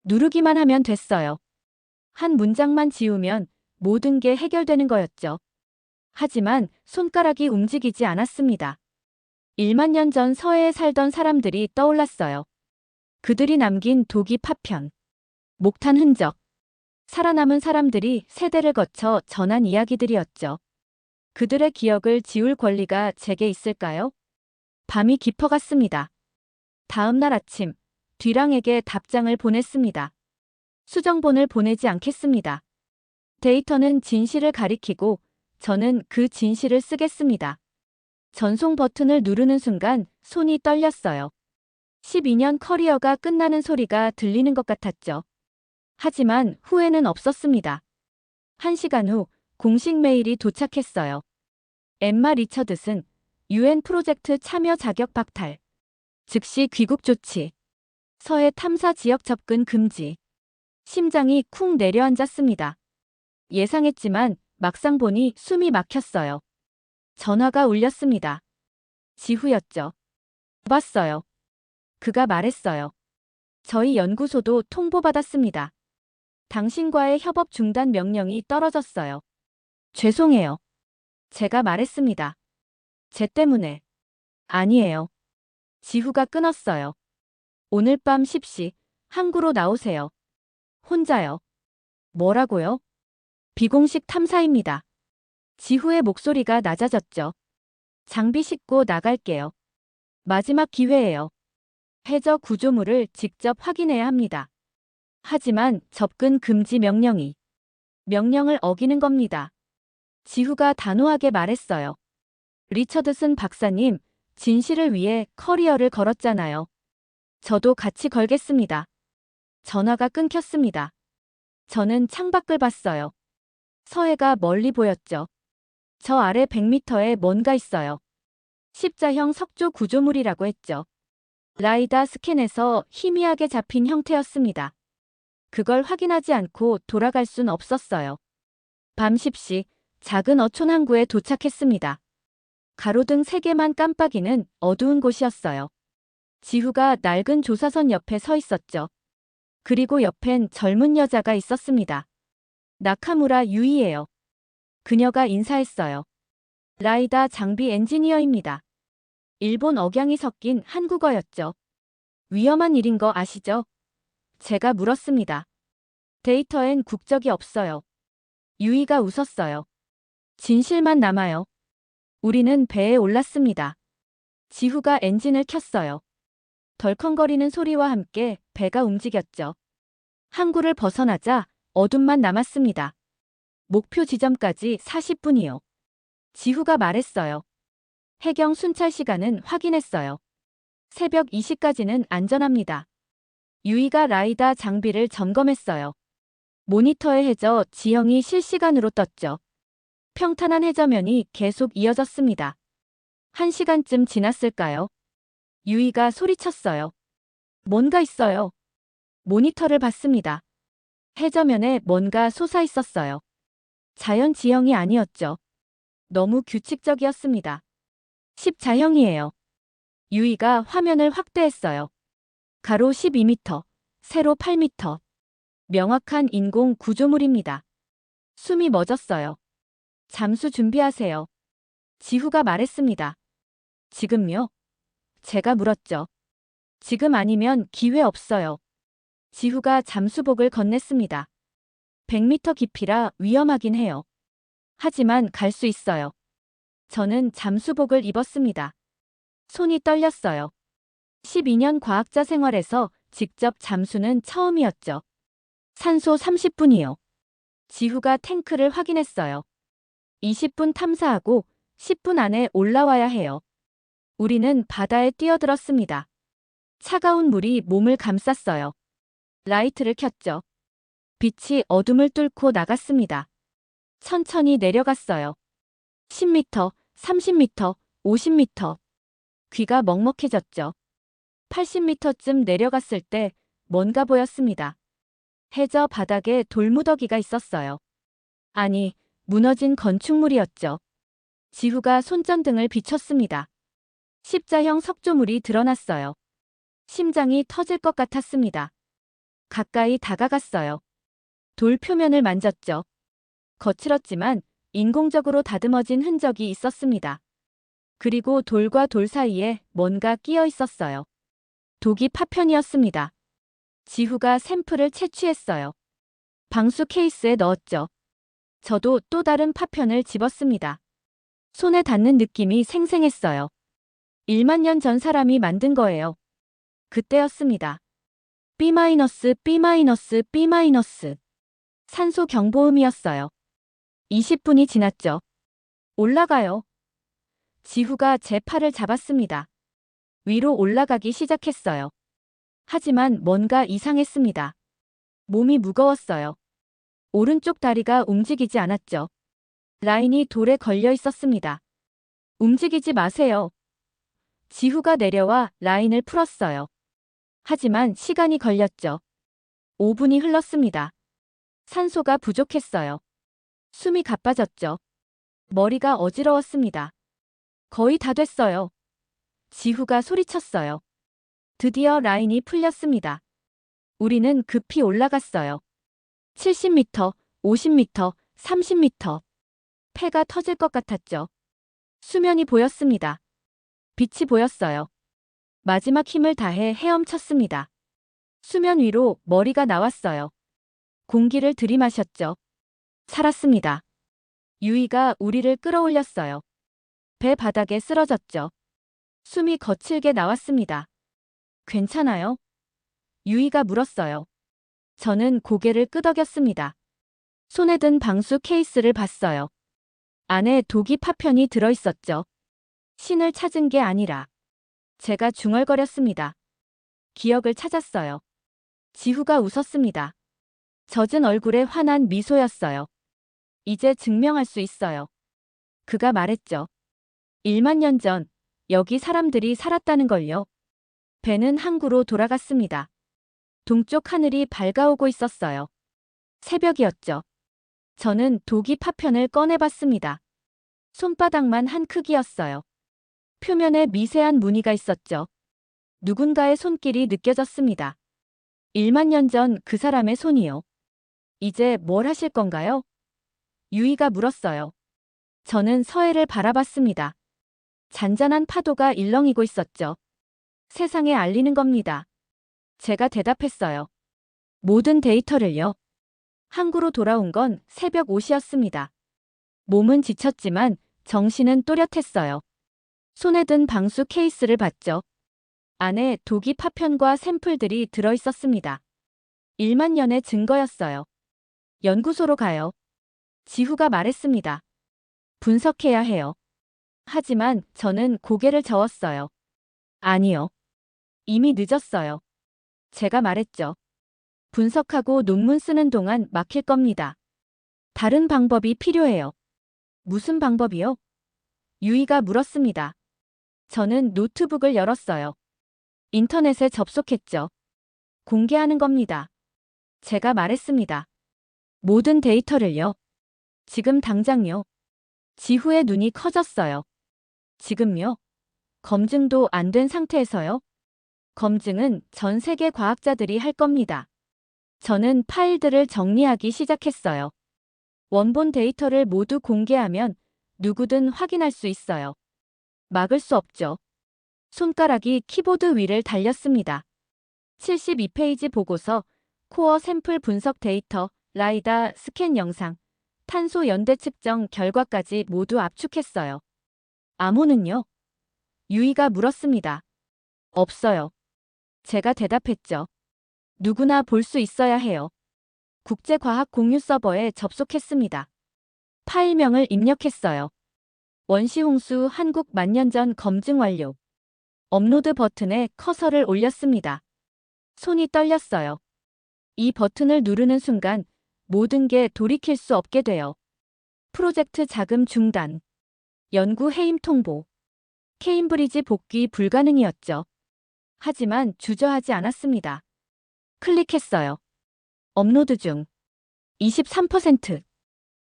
누르기만 하면 됐어요. 한 문장만 지우면 모든 게 해결되는 거였죠. 하지만 손가락이 움직이지 않았습니다. 1만 년 전 서해에 살던 사람들이 떠올랐어요. 그들이 남긴 독이 파편, 목탄 흔적, 살아남은 사람들이 세대를 거쳐 전한 이야기들이었죠. 그들의 기억을 지울 권리가 제게 있을까요? 밤이 깊어갔습니다. 다음 날 아침, 뒤랑에게 답장을 보냈습니다. 수정본을 보내지 않겠습니다. 데이터는 진실을 가리키고 저는 그 진실을 쓰겠습니다. 전송 버튼을 누르는 순간 손이 떨렸어요. 12년 커리어가 끝나는 소리가 들리는 것 같았죠. 하지만 후회는 없었습니다. 1시간 후 공식 메일이 도착했어요. 엠마 리처드슨, UN 프로젝트 참여 자격 박탈. 즉시 귀국 조치. 서해 탐사 지역 접근 금지. 심장이 쿵 내려앉았습니다. 예상했지만 막상 보니 숨이 막혔어요. 전화가 울렸습니다. 지후였죠. 봤어요. 그가 말했어요. 저희 연구소도 통보받았습니다. 당신과의 협업 중단 명령이 떨어졌어요. 죄송해요. 제가 말했습니다. 제 때문에. 아니에요. 지후가 끊었어요. 오늘 밤 10시 항구로 나오세요. 혼자요. 뭐라고요? 비공식 탐사입니다. 지후의 목소리가 낮아졌죠. 장비 싣고 나갈게요. 마지막 기회예요. 해저 구조물을 직접 확인해야 합니다. 하지만 접근 금지 명령을 어기는 겁니다. 지후가 단호하게 말했어요. 리처드슨 박사님, 진실을 위해 커리어를 걸었잖아요. 저도 같이 걸겠습니다. 전화가 끊겼습니다. 저는 창밖을 봤어요. 서해가 멀리 보였죠. 저 아래 100m에 뭔가 있어요. 십자형 석조 구조물이라고 했죠. 라이다 스캔에서 희미하게 잡힌 형태였습니다. 그걸 확인하지 않고 돌아갈 순 없었어요. 밤 10시 작은 어촌 항구에 도착했습니다. 가로등 3개만 깜빡이는 어두운 곳이었어요. 지후가 낡은 조사선 옆에 서 있었죠. 그리고 옆엔 젊은 여자가 있었습니다. 나카무라 유이예요. 그녀가 인사했어요. 라이다 장비 엔지니어입니다. 일본 억양이 섞인 한국어였죠. 위험한 일인 거 아시죠? 제가 물었습니다. 데이터엔 국적이 없어요. 유이가 웃었어요. 진실만 남아요. 우리는 배에 올랐습니다. 지후가 엔진을 켰어요. 덜컹거리는 소리와 함께 배가 움직였죠. 항구를 벗어나자 어둠만 남았습니다. 목표 지점까지 40분이요. 지후가 말했어요. 해경 순찰 시간은 확인했어요. 새벽 2시까지는 안전합니다. 유이가 라이다 장비를 점검했어요. 모니터의 해저 지형이 실시간으로 떴죠. 평탄한 해저면이 계속 이어졌습니다. 1시간쯤 지났을까요? 유이가 소리쳤어요. 뭔가 있어요. 모니터를 봤습니다. 해저면에 뭔가 솟아 있었어요. 자연 지형이 아니었죠. 너무 규칙적이었습니다. 십자형이에요. 유이가 화면을 확대했어요. 가로 12m, 세로 8m. 명확한 인공 구조물입니다. 숨이 멎었어요. 잠수 준비하세요. 지후가 말했습니다. 지금요? 제가 물었죠. 지금 아니면 기회 없어요. 지후가 잠수복을 건넸습니다. 100m 깊이라 위험하긴 해요. 하지만 갈 수 있어요. 저는 잠수복을 입었습니다. 손이 떨렸어요. 12년 과학자 생활에서 직접 잠수는 처음이었죠. 산소 30분이요. 지후가 탱크를 확인했어요. 20분 탐사하고 10분 안에 올라와야 해요. 우리는 바다에 뛰어들었습니다. 차가운 물이 몸을 감쌌어요. 라이트를 켰죠. 빛이 어둠을 뚫고 나갔습니다. 천천히 내려갔어요. 10m, 30m, 50m. 귀가 먹먹해졌죠. 80m쯤 내려갔을 때 뭔가 보였습니다. 해저 바닥에 돌무더기가 있었어요. 아니, 무너진 건축물이었죠. 지후가 손전등을 비췄습니다. 십자형 석조물이 드러났어요. 심장이 터질 것 같았습니다. 가까이 다가갔어요. 돌 표면을 만졌죠. 거칠었지만 인공적으로 다듬어진 흔적이 있었습니다. 그리고 돌과 돌 사이에 뭔가 끼어 있었어요. 독이 파편이었습니다. 지후가 샘플을 채취했어요. 방수 케이스에 넣었죠. 저도 또 다른 파편을 집었습니다. 손에 닿는 느낌이 생생했어요. 1만 년 전 사람이 만든 거예요. 그때였습니다. B-, B-, B-. 산소 경보음이었어요. 20분이 지났죠. 올라가요. 지후가 제 팔을 잡았습니다. 위로 올라가기 시작했어요. 하지만 뭔가 이상했습니다. 몸이 무거웠어요. 오른쪽 다리가 움직이지 않았죠. 라인이 돌에 걸려 있었습니다. 움직이지 마세요. 지후가 내려와 라인을 풀었어요. 하지만 시간이 걸렸죠. 5분이 흘렀습니다. 산소가 부족했어요. 숨이 가빠졌죠. 머리가 어지러웠습니다. 거의 다 됐어요. 지후가 소리쳤어요. 드디어 라인이 풀렸습니다. 우리는 급히 올라갔어요. 70m, 50m, 30m. 폐가 터질 것 같았죠. 수면이 보였습니다. 빛이 보였어요. 마지막 힘을 다해 헤엄쳤습니다. 수면 위로 머리가 나왔어요. 공기를 들이마셨죠. 살았습니다. 유이가 우리를 끌어올렸어요. 배 바닥에 쓰러졌죠. 숨이 거칠게 나왔습니다. 괜찮아요? 유이가 물었어요. 저는 고개를 끄덕였습니다. 손에 든 방수 케이스를 봤어요. 안에 독이 파편이 들어있었죠. 신을 찾은 게 아니라 제가 중얼거렸습니다. 기억을 찾았어요. 지후가 웃었습니다. 젖은 얼굴에 환한 미소였어요. 이제 증명할 수 있어요. 그가 말했죠. 1만 년 전 여기 사람들이 살았다는 걸요. 배는 항구로 돌아갔습니다. 동쪽 하늘이 밝아오고 있었어요. 새벽이었죠. 저는 독이 파편을 꺼내봤습니다. 손바닥만 한 크기였어요. 표면에 미세한 무늬가 있었죠. 누군가의 손길이 느껴졌습니다. 1만 년 전 그 사람의 손이요. 이제 뭘 하실 건가요? 유이가 물었어요. 저는 서해를 바라봤습니다. 잔잔한 파도가 일렁이고 있었죠. 세상에 알리는 겁니다. 제가 대답했어요. 모든 데이터를요. 항구로 돌아온 건 새벽 5시였습니다. 몸은 지쳤지만 정신은 또렷했어요. 손에 든 방수 케이스를 봤죠. 안에 독이 파편과 샘플들이 들어있었습니다. 1만 년의 증거였어요. 연구소로 가요. 지후가 말했습니다. 분석해야 해요. 하지만 저는 고개를 저었어요. 아니요. 이미 늦었어요. 제가 말했죠. 분석하고 논문 쓰는 동안 막힐 겁니다. 다른 방법이 필요해요. 무슨 방법이요? 유이가 물었습니다. 저는 노트북을 열었어요. 인터넷에 접속했죠. 공개하는 겁니다. 제가 말했습니다. 모든 데이터를요. 지금 당장요. 지후의 눈이 커졌어요. 지금요? 검증도 안 된 상태에서요? 검증은 전 세계 과학자들이 할 겁니다. 저는 파일들을 정리하기 시작했어요. 원본 데이터를 모두 공개하면 누구든 확인할 수 있어요. 막을 수 없죠. 손가락이 키보드 위를 달렸습니다. 72페이지 보고서 코어 샘플 분석 데이터, 라이다 스캔 영상, 탄소 연대 측정 결과까지 모두 압축했어요. 암호는요? 유이가 물었습니다. 없어요. 제가 대답했죠. 누구나 볼 수 있어야 해요. 국제과학 공유 서버에 접속했습니다. 파일명을 입력했어요. 원시홍수 한국 만년 전 검증 완료. 업로드 버튼에 커서를 올렸습니다. 손이 떨렸어요. 이 버튼을 누르는 순간 모든 게 돌이킬 수 없게 돼요. 프로젝트 자금 중단. 연구 해임 통보. 케임브리지 복귀 불가능이었죠. 하지만 주저하지 않았습니다. 클릭했어요. 업로드 중. 23%,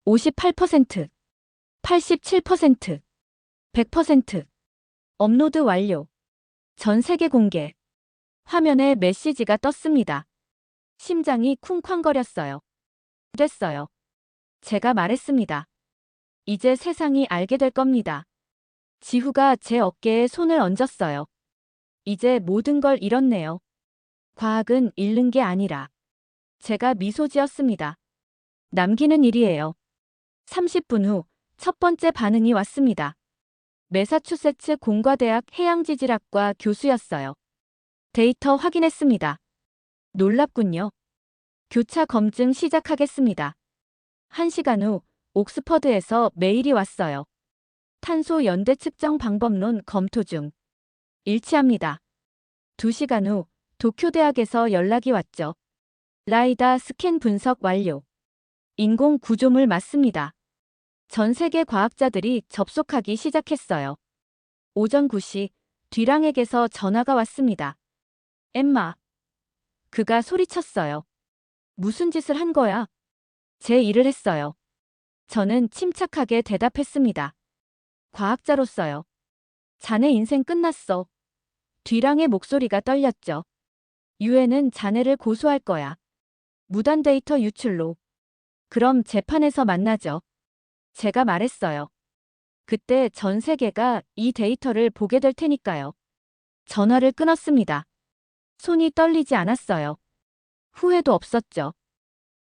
58%, 87%, 100%. 업로드 완료. 전 세계 공개. 화면에 메시지가 떴습니다. 심장이 쿵쾅거렸어요. 됐어요. 제가 말했습니다. 이제 세상이 알게 될 겁니다. 지후가 제 어깨에 손을 얹었어요. 이제 모든 걸 잃었네요. 과학은 잃는 게 아니라. 제가 미소 지었습니다. 남기는 일이에요. 30분 후 첫 번째 반응이 왔습니다. 매사추세츠 공과대학 해양지질학과 교수였어요. 데이터 확인했습니다. 놀랍군요. 교차 검증 시작하겠습니다. 1시간 후 옥스퍼드에서 메일이 왔어요. 탄소 연대 측정 방법론 검토 중. 일치합니다. 2시간 후 도쿄대학에서 연락이 왔죠. 라이다 스캔 분석 완료. 인공 구조물 맞습니다. 전 세계 과학자들이 접속하기 시작했어요. 오전 9시 뒤랑에게서 전화가 왔습니다. 엠마. 그가 소리쳤어요. 무슨 짓을 한 거야? 제 일을 했어요. 저는 침착하게 대답했습니다. 과학자로서요. 자네 인생 끝났어. 뒤랑의 목소리가 떨렸죠. 유엔은 자네를 고소할 거야. 무단 데이터 유출로. 그럼 재판에서 만나죠. 제가 말했어요. 그때 전 세계가 이 데이터를 보게 될 테니까요. 전화를 끊었습니다. 손이 떨리지 않았어요. 후회도 없었죠.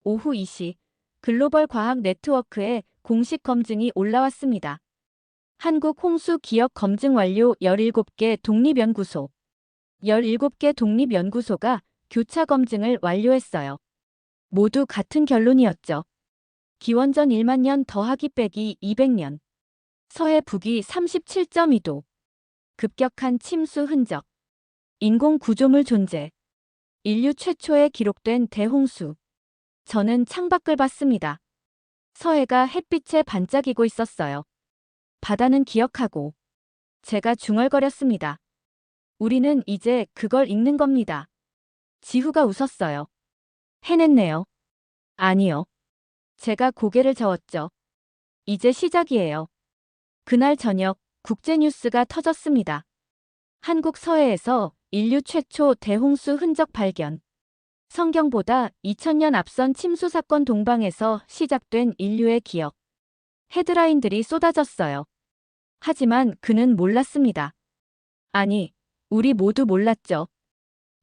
오후 2시 글로벌 과학 네트워크에 공식 검증이 올라왔습니다. 한국 홍수 기억 검증 완료 17개 독립연구소. 17개 독립연구소가 교차 검증을 완료했어요. 모두 같은 결론이었죠. 기원전 1만 년 더하기 빼기 200년. 서해 북위 37.2도. 급격한 침수 흔적. 인공 구조물 존재. 인류 최초에 기록된 대홍수. 저는 창밖을 봤습니다. 서해가 햇빛에 반짝이고 있었어요. 바다는 기억하고. 제가 중얼거렸습니다. 우리는 이제 그걸 읽는 겁니다. 지후가 웃었어요. 해냈네요. 아니요. 제가 고개를 저었죠. 이제 시작이에요. 그날 저녁 국제뉴스가 터졌습니다. 한국 서해에서 인류 최초 대홍수 흔적 발견. 성경보다 2000년 앞선 침수 사건 동방에서 시작된 인류의 기억. 헤드라인들이 쏟아졌어요. 하지만 그는 몰랐습니다. 아니, 우리 모두 몰랐죠.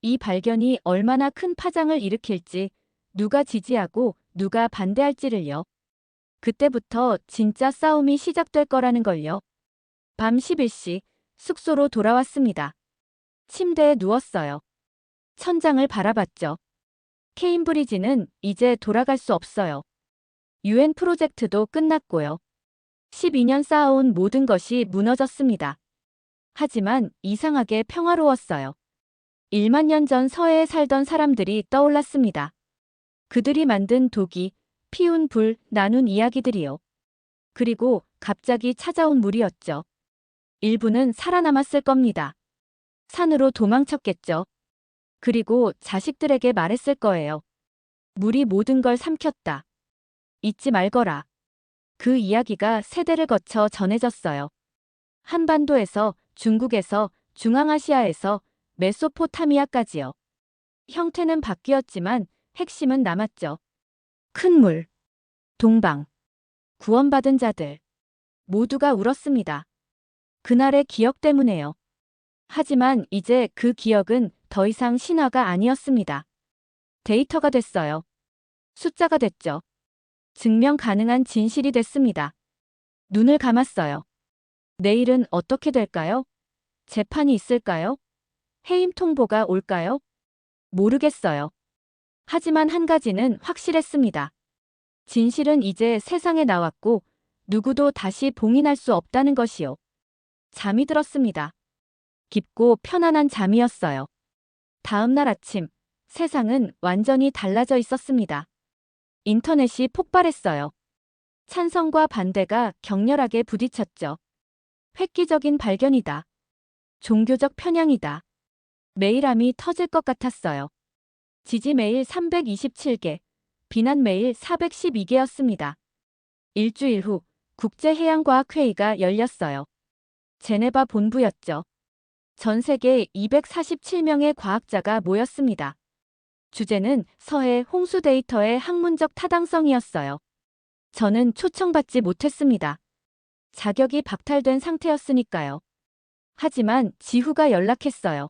이 발견이 얼마나 큰 파장을 일으킬지, 누가 지지하고 누가 반대할지를요. 그때부터 진짜 싸움이 시작될 거라는 걸요. 밤 11시 숙소로 돌아왔습니다. 침대에 누웠어요. 천장을 바라봤죠. 케임브리지는 이제 돌아갈 수 없어요. 유엔 프로젝트도 끝났고요. 12년 쌓아온 모든 것이 무너졌습니다. 하지만 이상하게 평화로웠어요. 1만 년 전 서해에 살던 사람들이 떠올랐습니다. 그들이 만든 독이, 피운 불, 나눈 이야기들이요. 그리고 갑자기 찾아온 물이었죠. 일부는 살아남았을 겁니다. 산으로 도망쳤겠죠. 그리고 자식들에게 말했을 거예요. 물이 모든 걸 삼켰다. 잊지 말거라. 그 이야기가 세대를 거쳐 전해졌어요. 한반도에서, 중국에서, 중앙아시아에서, 메소포타미아까지요. 형태는 바뀌었지만 핵심은 남았죠. 큰 물, 동방, 구원받은 자들, 모두가 울었습니다. 그날의 기억 때문에요. 하지만 이제 그 기억은 더 이상 신화가 아니었습니다. 데이터가 됐어요. 숫자가 됐죠. 증명 가능한 진실이 됐습니다. 눈을 감았어요. 내일은 어떻게 될까요? 재판이 있을까요? 해임 통보가 올까요? 모르겠어요. 하지만 한 가지는 확실했습니다. 진실은 이제 세상에 나왔고 누구도 다시 봉인할 수 없다는 것이요. 잠이 들었습니다. 깊고 편안한 잠이었어요. 다음 날 아침, 세상은 완전히 달라져 있었습니다. 인터넷이 폭발했어요. 찬성과 반대가 격렬하게 부딪혔죠. 획기적인 발견이다. 종교적 편향이다. 메일함이 터질 것 같았어요. 지지 메일 327개, 비난 메일 412개였습니다. 일주일 후 국제해양과학회의가 열렸어요. 제네바 본부였죠. 전 세계 247명의 과학자가 모였습니다. 주제는 서해 홍수 데이터의 학문적 타당성이었어요. 저는 초청받지 못했습니다. 자격이 박탈된 상태였으니까요. 하지만 지후가 연락했어요.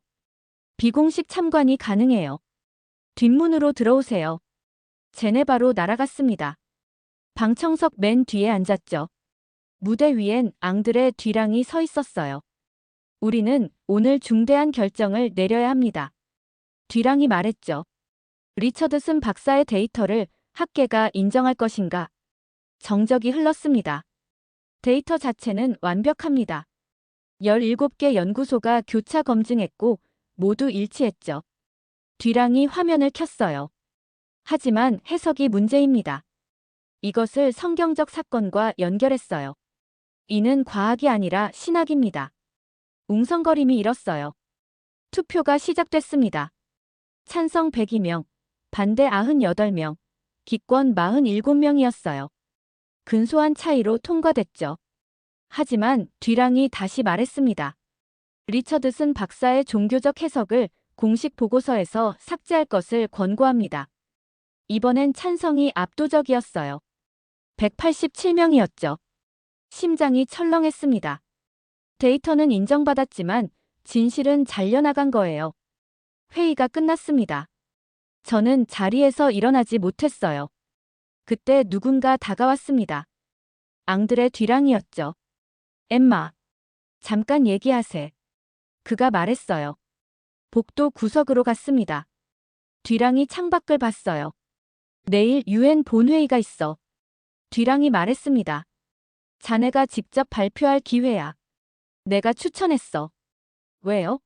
비공식 참관이 가능해요. 뒷문으로 들어오세요. 제네바로 날아갔습니다. 방청석 맨 뒤에 앉았죠. 무대 위엔 앙드레 뒤랑이 서 있었어요. 우리는 오늘 중대한 결정을 내려야 합니다. 뒤랑이 말했죠. 리처드슨 박사의 데이터를 학계가 인정할 것인가? 정적이 흘렀습니다. 데이터 자체는 완벽합니다. 17개 연구소가 교차 검증했고 모두 일치했죠. 뒤랑이 화면을 켰어요. 하지만 해석이 문제입니다. 이것을 성경적 사건과 연결했어요. 이는 과학이 아니라 신학입니다. 웅성거림이 일었어요. 투표가 시작됐습니다. 찬성 102명, 반대 98명, 기권 47명이었어요. 근소한 차이로 통과됐죠. 하지만 뒤랑이 다시 말했습니다. 리처드슨 박사의 종교적 해석을 공식 보고서에서 삭제할 것을 권고합니다. 이번엔 찬성이 압도적이었어요. 187명이었죠. 심장이 철렁했습니다. 데이터는 인정받았지만 진실은 잘려나간 거예요. 회의가 끝났습니다. 저는 자리에서 일어나지 못했어요. 그때 누군가 다가왔습니다. 앙드레 뒤랑이었죠. 엠마, 잠깐 얘기하세. 그가 말했어요. 복도 구석으로 갔습니다. 뒤랑이 창밖을 봤어요. 내일 UN 본회의가 있어. 뒤랑이 말했습니다. 자네가 직접 발표할 기회야. 내가 추천했어. 왜요?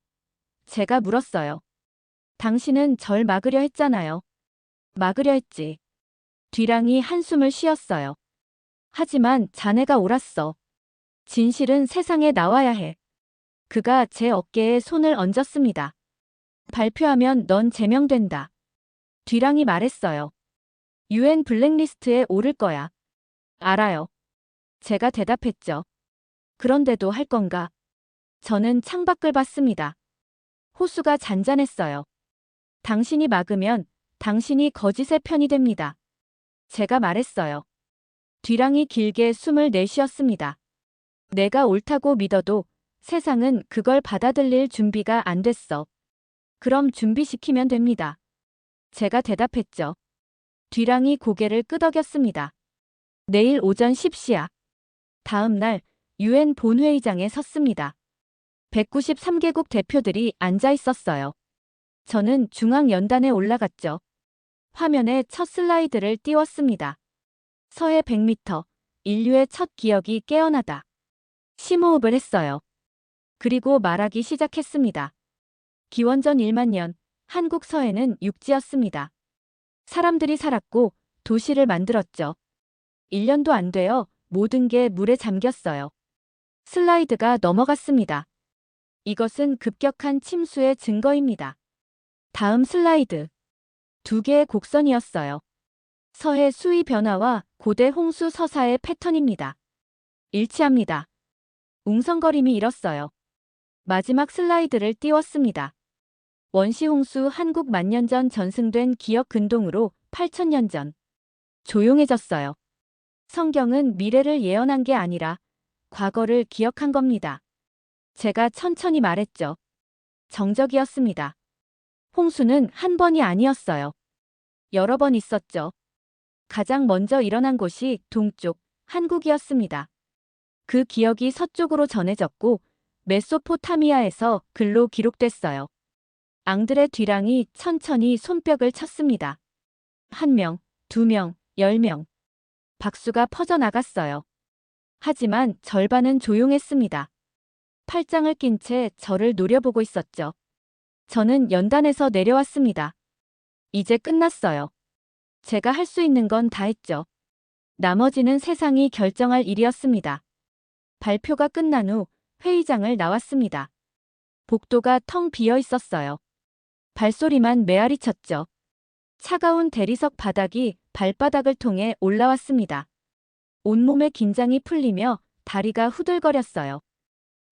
제가 물었어요. 당신은 절 막으려 했잖아요. 막으려 했지. 뒤랑이 한숨을 쉬었어요. 하지만 자네가 옳았어. 진실은 세상에 나와야 해. 그가 제 어깨에 손을 얹었습니다. 발표하면 넌 제명된다. 뒤랑이 말했어요. UN 블랙리스트에 오를 거야. 알아요. 제가 대답했죠. 그런데도 할 건가? 저는 창밖을 봤습니다. 호수가 잔잔했어요. 당신이 막으면 당신이 거짓의 편이 됩니다. 제가 말했어요. 뒤랑이 길게 숨을 내쉬었습니다. 내가 옳다고 믿어도 세상은 그걸 받아들일 준비가 안 됐어. 그럼 준비시키면 됩니다. 제가 대답했죠. 뒤랑이 고개를 끄덕였습니다. 내일 오전 10시야. 다음 날 UN 본회의장에 섰습니다. 193개국 대표들이 앉아 있었어요. 저는 중앙연단에 올라갔죠. 화면에 첫 슬라이드를 띄웠습니다. 서해 100m, 인류의 첫 기억이 깨어나다. 심호흡을 했어요. 그리고 말하기 시작했습니다. 기원전 1만 년, 한국 서해는 육지였습니다. 사람들이 살았고 도시를 만들었죠. 1년도 안 되어 모든 게 물에 잠겼어요. 슬라이드가 넘어갔습니다. 이것은 급격한 침수의 증거입니다. 다음 슬라이드. 2개의 곡선이었어요. 서해 수위 변화와 고대 홍수 서사의 패턴입니다. 일치합니다. 웅성거림이 일었어요. 마지막 슬라이드를 띄웠습니다. 원시홍수 한국 만년 전 전승된 기억 근동으로 8,000년 전. 조용해졌어요. 성경은 미래를 예언한 게 아니라 과거를 기억한 겁니다. 제가 천천히 말했죠. 정적이었습니다. 홍수는 한 번이 아니었어요. 여러 번 있었죠. 가장 먼저 일어난 곳이 동쪽, 한국이었습니다. 그 기억이 서쪽으로 전해졌고 메소포타미아에서 글로 기록됐어요. 앙들의 뒤랑이 천천히 손뼉을 쳤습니다. 1명, 2명, 10명. 박수가 퍼져나갔어요. 하지만 절반은 조용했습니다. 팔짱을 낀 채 저를 노려보고 있었죠. 저는 연단에서 내려왔습니다. 이제 끝났어요. 제가 할 수 있는 건 다 했죠. 나머지는 세상이 결정할 일이었습니다. 발표가 끝난 후 회의장을 나왔습니다. 복도가 텅 비어 있었어요. 발소리만 메아리 쳤죠. 차가운 대리석 바닥이 발바닥을 통해 올라왔습니다. 온몸의 긴장이 풀리며 다리가 후들거렸어요.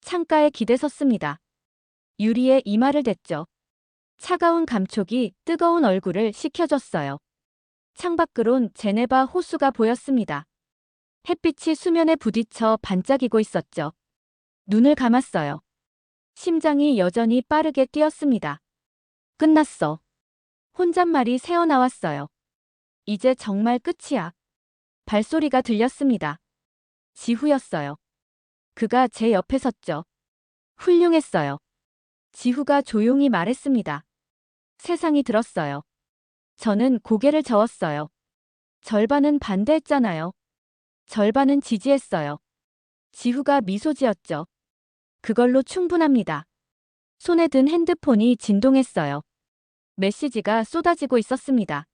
창가에 기대섰습니다. 유리에 이마를 댔죠. 차가운 감촉이 뜨거운 얼굴을 식혀줬어요. 창밖으론 제네바 호수가 보였습니다. 햇빛이 수면에 부딪혀 반짝이고 있었죠. 눈을 감았어요. 심장이 여전히 빠르게 뛰었습니다. 끝났어. 혼잣말이 새어나왔어요. 이제 정말 끝이야. 발소리가 들렸습니다. 지후였어요. 그가 제 옆에 섰죠. 훌륭했어요. 지후가 조용히 말했습니다. 세상이 들었어요. 저는 고개를 저었어요. 절반은 반대했잖아요. 절반은 지지했어요. 지후가 미소 지었죠. 그걸로 충분합니다. 손에 든 핸드폰이 진동했어요. 메시지가 쏟아지고 있었습니다.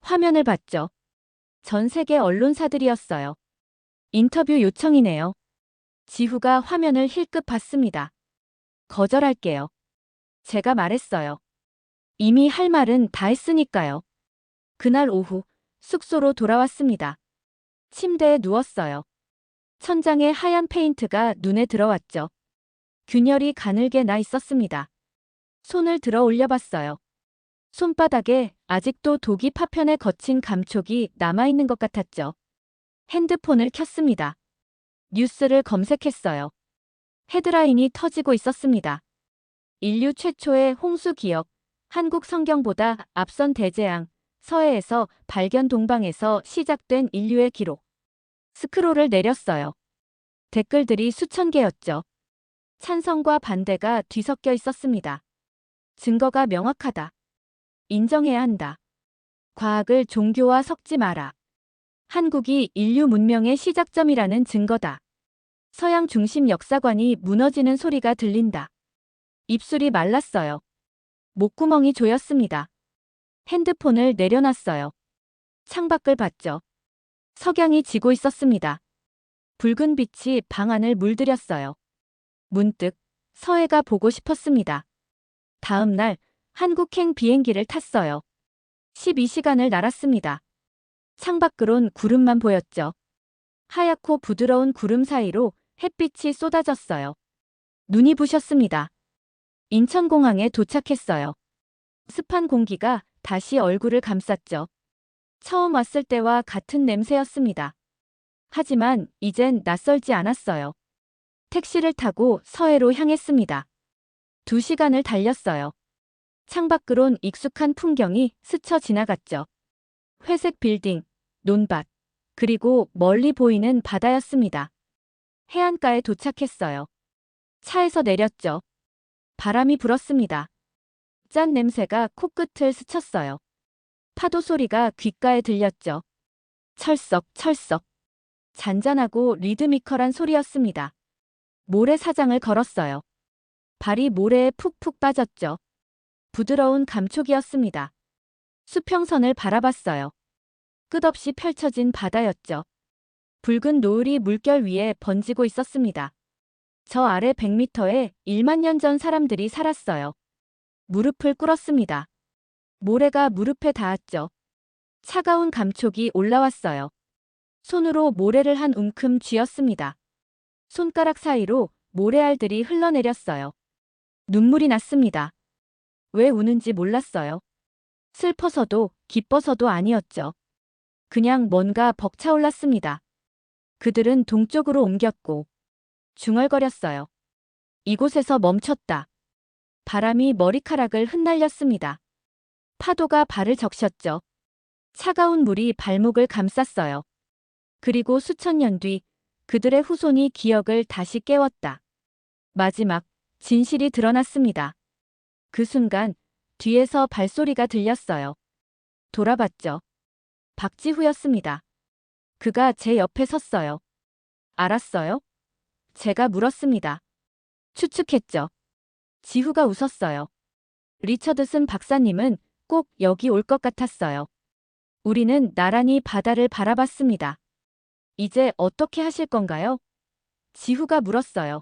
화면을 봤죠. 전 세계 언론사들이었어요. 인터뷰 요청이네요. 지후가 화면을 힐끗 봤습니다. 거절할게요. 제가 말했어요. 이미 할 말은 다 했으니까요. 그날 오후 숙소로 돌아왔습니다. 침대에 누웠어요. 천장에 하얀 페인트가 눈에 들어왔죠. 균열이 가늘게 나 있었습니다. 손을 들어 올려봤어요. 손바닥에 아직도 독이 파편에 거친 감촉이 남아있는 것 같았죠. 핸드폰을 켰습니다. 뉴스를 검색했어요. 헤드라인이 터지고 있었습니다. 인류 최초의 홍수 기억, 한국 성경보다 앞선 대재앙, 서해에서 발견 동방에서 시작된 인류의 기록. 스크롤을 내렸어요. 댓글들이 수천 개였죠. 찬성과 반대가 뒤섞여 있었습니다. 증거가 명확하다. 인정해야 한다. 과학을 종교와 섞지 마라. 한국이 인류 문명의 시작점이라는 증거다. 서양 중심 역사관이 무너지는 소리가 들린다. 입술이 말랐어요. 목구멍이 조였습니다. 핸드폰을 내려놨어요. 창밖을 봤죠. 석양이 지고 있었습니다. 붉은 빛이 방 안을 물들였어요. 문득 서해가 보고 싶었습니다. 다음 날 한국행 비행기를 탔어요. 12시간을 날았습니다. 창밖으론 구름만 보였죠. 하얗고 부드러운 구름 사이로 햇빛이 쏟아졌어요. 눈이 부셨습니다. 인천공항에 도착했어요. 습한 공기가 다시 얼굴을 감쌌죠. 처음 왔을 때와 같은 냄새였습니다. 하지만 이젠 낯설지 않았어요. 택시를 타고 서해로 향했습니다. 2시간을 달렸어요. 창밖으론 익숙한 풍경이 스쳐 지나갔죠. 회색 빌딩, 논밭, 그리고 멀리 보이는 바다였습니다. 해안가에 도착했어요. 차에서 내렸죠. 바람이 불었습니다. 짠 냄새가 코끝을 스쳤어요. 파도 소리가 귓가에 들렸죠. 철썩 철썩. 잔잔하고 리드미컬한 소리였습니다. 모래사장을 걸었어요. 발이 모래에 푹푹 빠졌죠. 부드러운 감촉이었습니다. 수평선을 바라봤어요. 끝없이 펼쳐진 바다였죠. 붉은 노을이 물결 위에 번지고 있었습니다. 저 아래 100m에 1만 년 전 사람들이 살았어요. 무릎을 꿇었습니다. 모래가 무릎에 닿았죠. 차가운 감촉이 올라왔어요. 손으로 모래를 한 움큼 쥐었습니다. 손가락 사이로 모래알들이 흘러내렸어요. 눈물이 났습니다. 왜 우는지 몰랐어요. 슬퍼서도 기뻐서도 아니었죠. 그냥 뭔가 벅차올랐습니다. 그들은 동쪽으로 옮겼고 중얼거렸어요. 이곳에서 멈췄다. 바람이 머리카락을 흩날렸습니다. 파도가 발을 적셨죠. 차가운 물이 발목을 감쌌어요. 그리고 수천 년 뒤 그들의 후손이 기억을 다시 깨웠다. 마지막 진실이 드러났습니다. 그 순간 뒤에서 발소리가 들렸어요. 돌아봤죠. 박지후였습니다. 그가 제 옆에 섰어요. 알았어요? 제가 물었습니다. 추측했죠. 지후가 웃었어요. 리처드슨 박사님은 꼭 여기 올 것 같았어요. 우리는 나란히 바다를 바라봤습니다. 이제 어떻게 하실 건가요? 지후가 물었어요.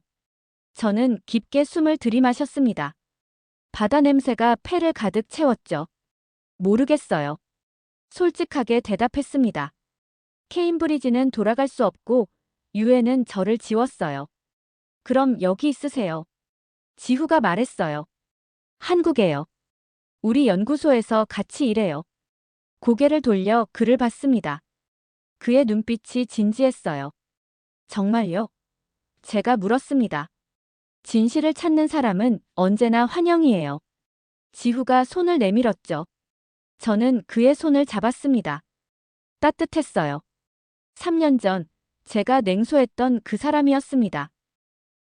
저는 깊게 숨을 들이마셨습니다. 바다 냄새가 폐를 가득 채웠죠. 모르겠어요. 솔직하게 대답했습니다. 케임브리지는 돌아갈 수 없고 유엔은 저를 지웠어요. 그럼 여기 있으세요. 지후가 말했어요. 한국에요. 우리 연구소에서 같이 일해요. 고개를 돌려 그를 봤습니다. 그의 눈빛이 진지했어요. 정말요? 제가 물었습니다. 진실을 찾는 사람은 언제나 환영이에요. 지후가 손을 내밀었죠. 저는 그의 손을 잡았습니다. 따뜻했어요. 3년 전 제가 냉소했던 그 사람이었습니다.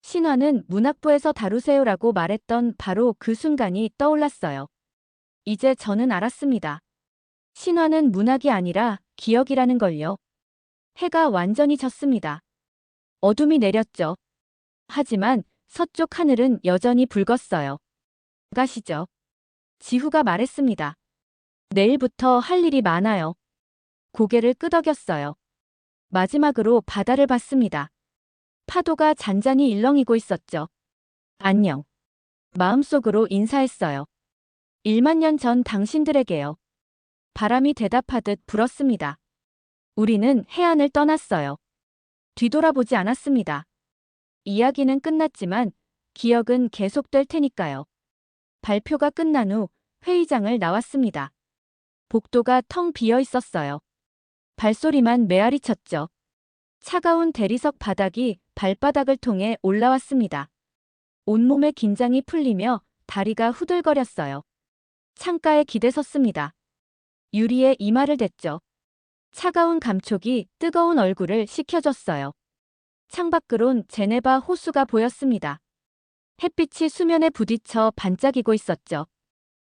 신화는 문학부에서 다루세요라고 말했던 바로 그 순간이 떠올랐어요. 이제 저는 알았습니다. 신화는 문학이 아니라 기억이라는 걸요. 해가 완전히 졌습니다. 어둠이 내렸죠. 하지만 서쪽 하늘은 여전히 붉었어요. 가시죠. 지후가 말했습니다. 내일부터 할 일이 많아요. 고개를 끄덕였어요. 마지막으로 바다를 봤습니다. 파도가 잔잔히 일렁이고 있었죠. 안녕. 마음속으로 인사했어요. 1만 년 전 당신들에게요. 바람이 대답하듯 불었습니다. 우리는 해안을 떠났어요. 뒤돌아보지 않았습니다. 이야기는 끝났지만 기억은 계속될 테니까요. 발표가 끝난 후 회의장을 나왔습니다. 복도가 텅 비어 있었어요. 발소리만 메아리 쳤죠. 차가운 대리석 바닥이 발바닥을 통해 올라왔습니다. 온몸의 긴장이 풀리며 다리가 후들거렸어요. 창가에 기대섰습니다. 유리에 이마를 댔죠. 차가운 감촉이 뜨거운 얼굴을 식혀줬어요. 창밖으론 제네바 호수가 보였습니다. 햇빛이 수면에 부딪혀 반짝이고 있었죠.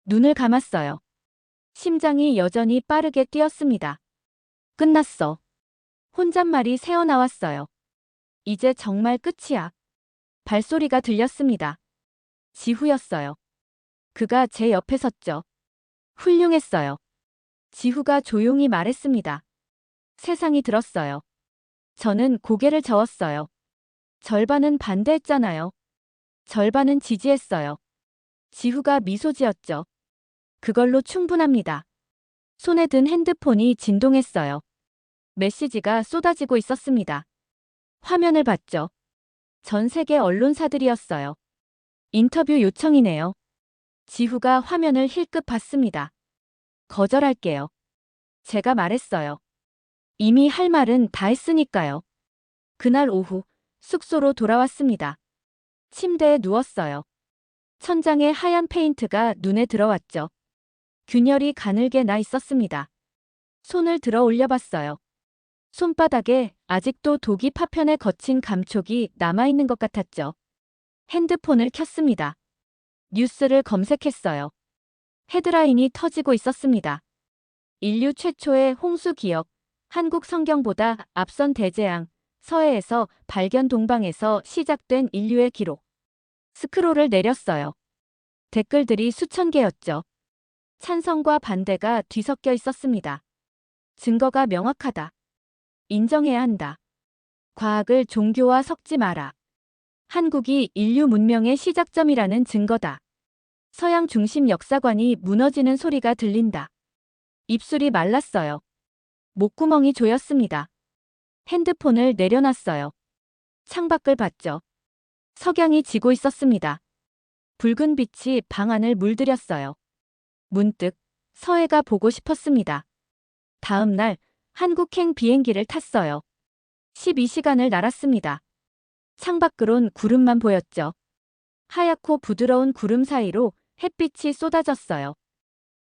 눈을 감았어요. 심장이 여전히 빠르게 뛰었습니다. 끝났어. 혼잣말이 새어나왔어요. 이제 정말 끝이야. 발소리가 들렸습니다. 지후였어요. 그가 제 옆에 섰죠. 훌륭했어요. 지후가 조용히 말했습니다. 세상이 들었어요. 저는 고개를 저었어요. 절반은 반대했잖아요. 절반은 지지했어요. 지후가 미소 지었죠. 그걸로 충분합니다. 손에 든 핸드폰이 진동했어요. 메시지가 쏟아지고 있었습니다. 화면을 봤죠. 전 세계 언론사들이었어요. 인터뷰 요청이네요. 지후가 화면을 힐끗 봤습니다. 거절할게요. 제가 말했어요. 이미 할 말은 다 했으니까요. 그날 오후 숙소로 돌아왔습니다. 침대에 누웠어요. 천장에 하얀 페인트가 눈에 들어왔죠. 균열이 가늘게 나 있었습니다. 손을 들어 올려봤어요. 손바닥에 아직도 독이 파편에 거친 감촉이 남아있는 것 같았죠. 핸드폰을 켰습니다. 뉴스를 검색했어요. 헤드라인이 터지고 있었습니다. 인류 최초의 홍수 기억, 한국 성경보다 앞선 대재앙, 서해에서 발견 동방에서 시작된 인류의 기록. 스크롤을 내렸어요. 댓글들이 수천 개였죠. 찬성과 반대가 뒤섞여 있었습니다. 증거가 명확하다. 인정해야 한다. 과학을 종교와 섞지 마라. 한국이 인류 문명의 시작점이라는 증거다. 서양 중심 역사관이 무너지는 소리가 들린다. 입술이 말랐어요. 목구멍이 조였습니다. 핸드폰을 내려놨어요. 창밖을 봤죠. 석양이 지고 있었습니다. 붉은 빛이 방 안을 물들였어요. 문득 서해가 보고 싶었습니다. 다음 날 한국행 비행기를 탔어요. 12시간을 날았습니다. 창밖으론 구름만 보였죠. 하얗고 부드러운 구름 사이로 햇빛이 쏟아졌어요.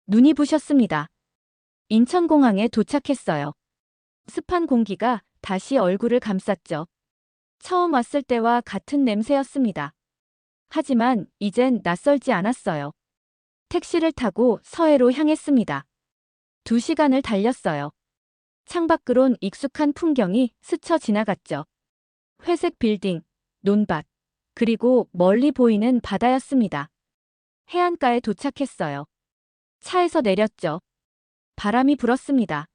눈이 부셨습니다. 인천공항에 도착했어요. 습한 공기가 다시 얼굴을 감쌌죠. 처음 왔을 때와 같은 냄새였습니다. 하지만 이젠 낯설지 않았어요. 택시를 타고 서해로 향했습니다. 2시간을 달렸어요. 창밖으론 익숙한 풍경이 스쳐 지나갔죠. 회색 빌딩, 논밭, 그리고 멀리 보이는 바다였습니다. 해안가에 도착했어요. 차에서 내렸죠. 바람이 불었습니다.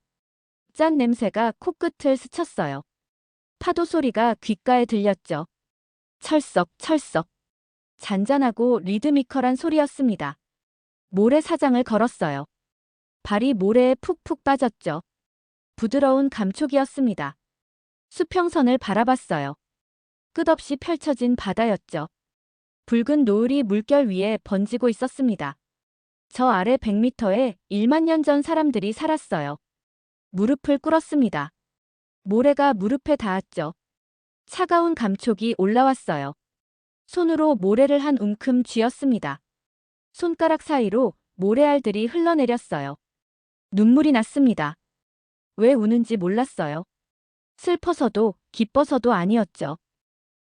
짠 냄새가 코끝을 스쳤어요. 파도 소리가 귓가에 들렸죠. 철썩, 철썩. 잔잔하고 리드미컬한 소리였습니다. 모래사장을 걸었어요. 발이 모래에 푹푹 빠졌죠. 부드러운 감촉이었습니다. 수평선을 바라봤어요. 끝없이 펼쳐진 바다였죠. 붉은 노을이 물결 위에 번지고 있었습니다. 저 아래 100m에 1만 년 전 사람들이 살았어요. 무릎을 꿇었습니다. 모래가 무릎에 닿았죠. 차가운 감촉이 올라왔어요. 손으로 모래를 한 움큼 쥐었습니다. 손가락 사이로 모래알들이 흘러내렸어요. 눈물이 났습니다. 왜 우는지 몰랐어요. 슬퍼서도 기뻐서도 아니었죠.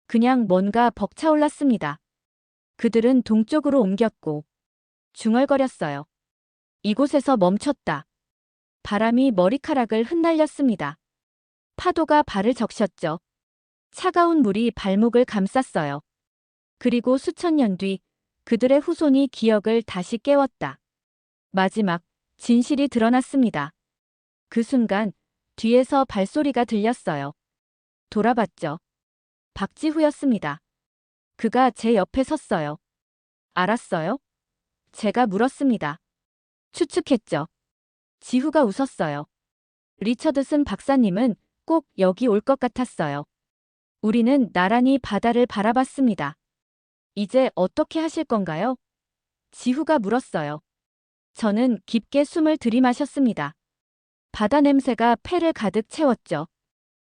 그냥 뭔가 벅차올랐습니다. 그들은 동쪽으로 옮겼고 중얼거렸어요. 이곳에서 멈췄다. 바람이 머리카락을 흩날렸습니다. 파도가 발을 적셨죠. 차가운 물이 발목을 감쌌어요. 그리고 수천 년 뒤 그들의 후손이 기억을 다시 깨웠다. 마지막 진실이 드러났습니다. 그 순간 뒤에서 발소리가 들렸어요. 돌아봤죠. 박지후였습니다. 그가 제 옆에 섰어요. 알았어요? 제가 물었습니다. 추측했죠. 지후가 웃었어요. 리처드슨 박사님은 꼭 여기 올 것 같았어요. 우리는 나란히 바다를 바라봤습니다. 이제 어떻게 하실 건가요? 지후가 물었어요. 저는 깊게 숨을 들이마셨습니다. 바다 냄새가 폐를 가득 채웠죠.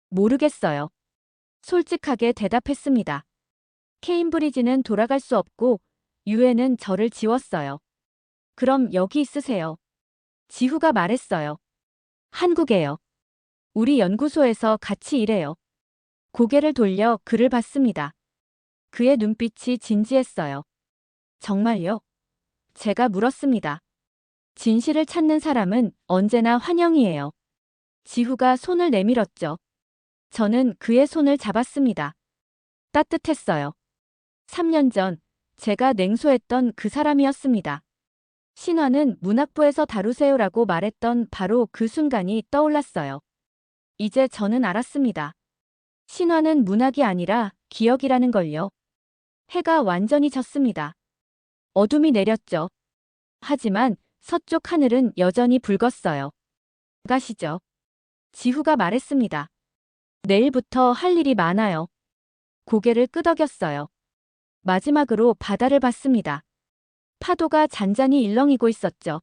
모르겠어요. 솔직하게 대답했습니다. 케임브리지는 돌아갈 수 없고 유엔은 저를 지웠어요. 그럼 여기 있으세요. 지후가 말했어요. 한국에요. 우리 연구소에서 같이 일해요. 고개를 돌려 그를 봤습니다. 그의 눈빛이 진지했어요. 정말요? 제가 물었습니다. 진실을 찾는 사람은 언제나 환영이에요. 지후가 손을 내밀었죠. 저는 그의 손을 잡았습니다. 따뜻했어요. 3년 전 제가 냉소했던 그 사람이었습니다. 신화는 문학부에서 다루세요라고 말했던 바로 그 순간이 떠올랐어요. 이제 저는 알았습니다. 신화는 문학이 아니라 기억이라는 걸요. 해가 완전히 졌습니다. 어둠이 내렸죠. 하지만 서쪽 하늘은 여전히 붉었어요. 가시죠. 지후가 말했습니다. 내일부터 할 일이 많아요. 고개를 끄덕였어요. 마지막으로 바다를 봤습니다. 파도가 잔잔히 일렁이고 있었죠.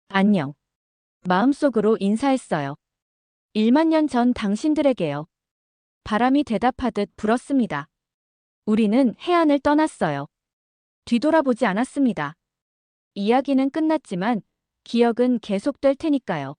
안녕. 마음속으로 인사했어요. 1만 년 전 당신들에게요. 바람이 대답하듯 불었습니다. 우리는 해안을 떠났어요. 뒤돌아보지 않았습니다. 이야기는 끝났지만 기억은 계속될 테니까요.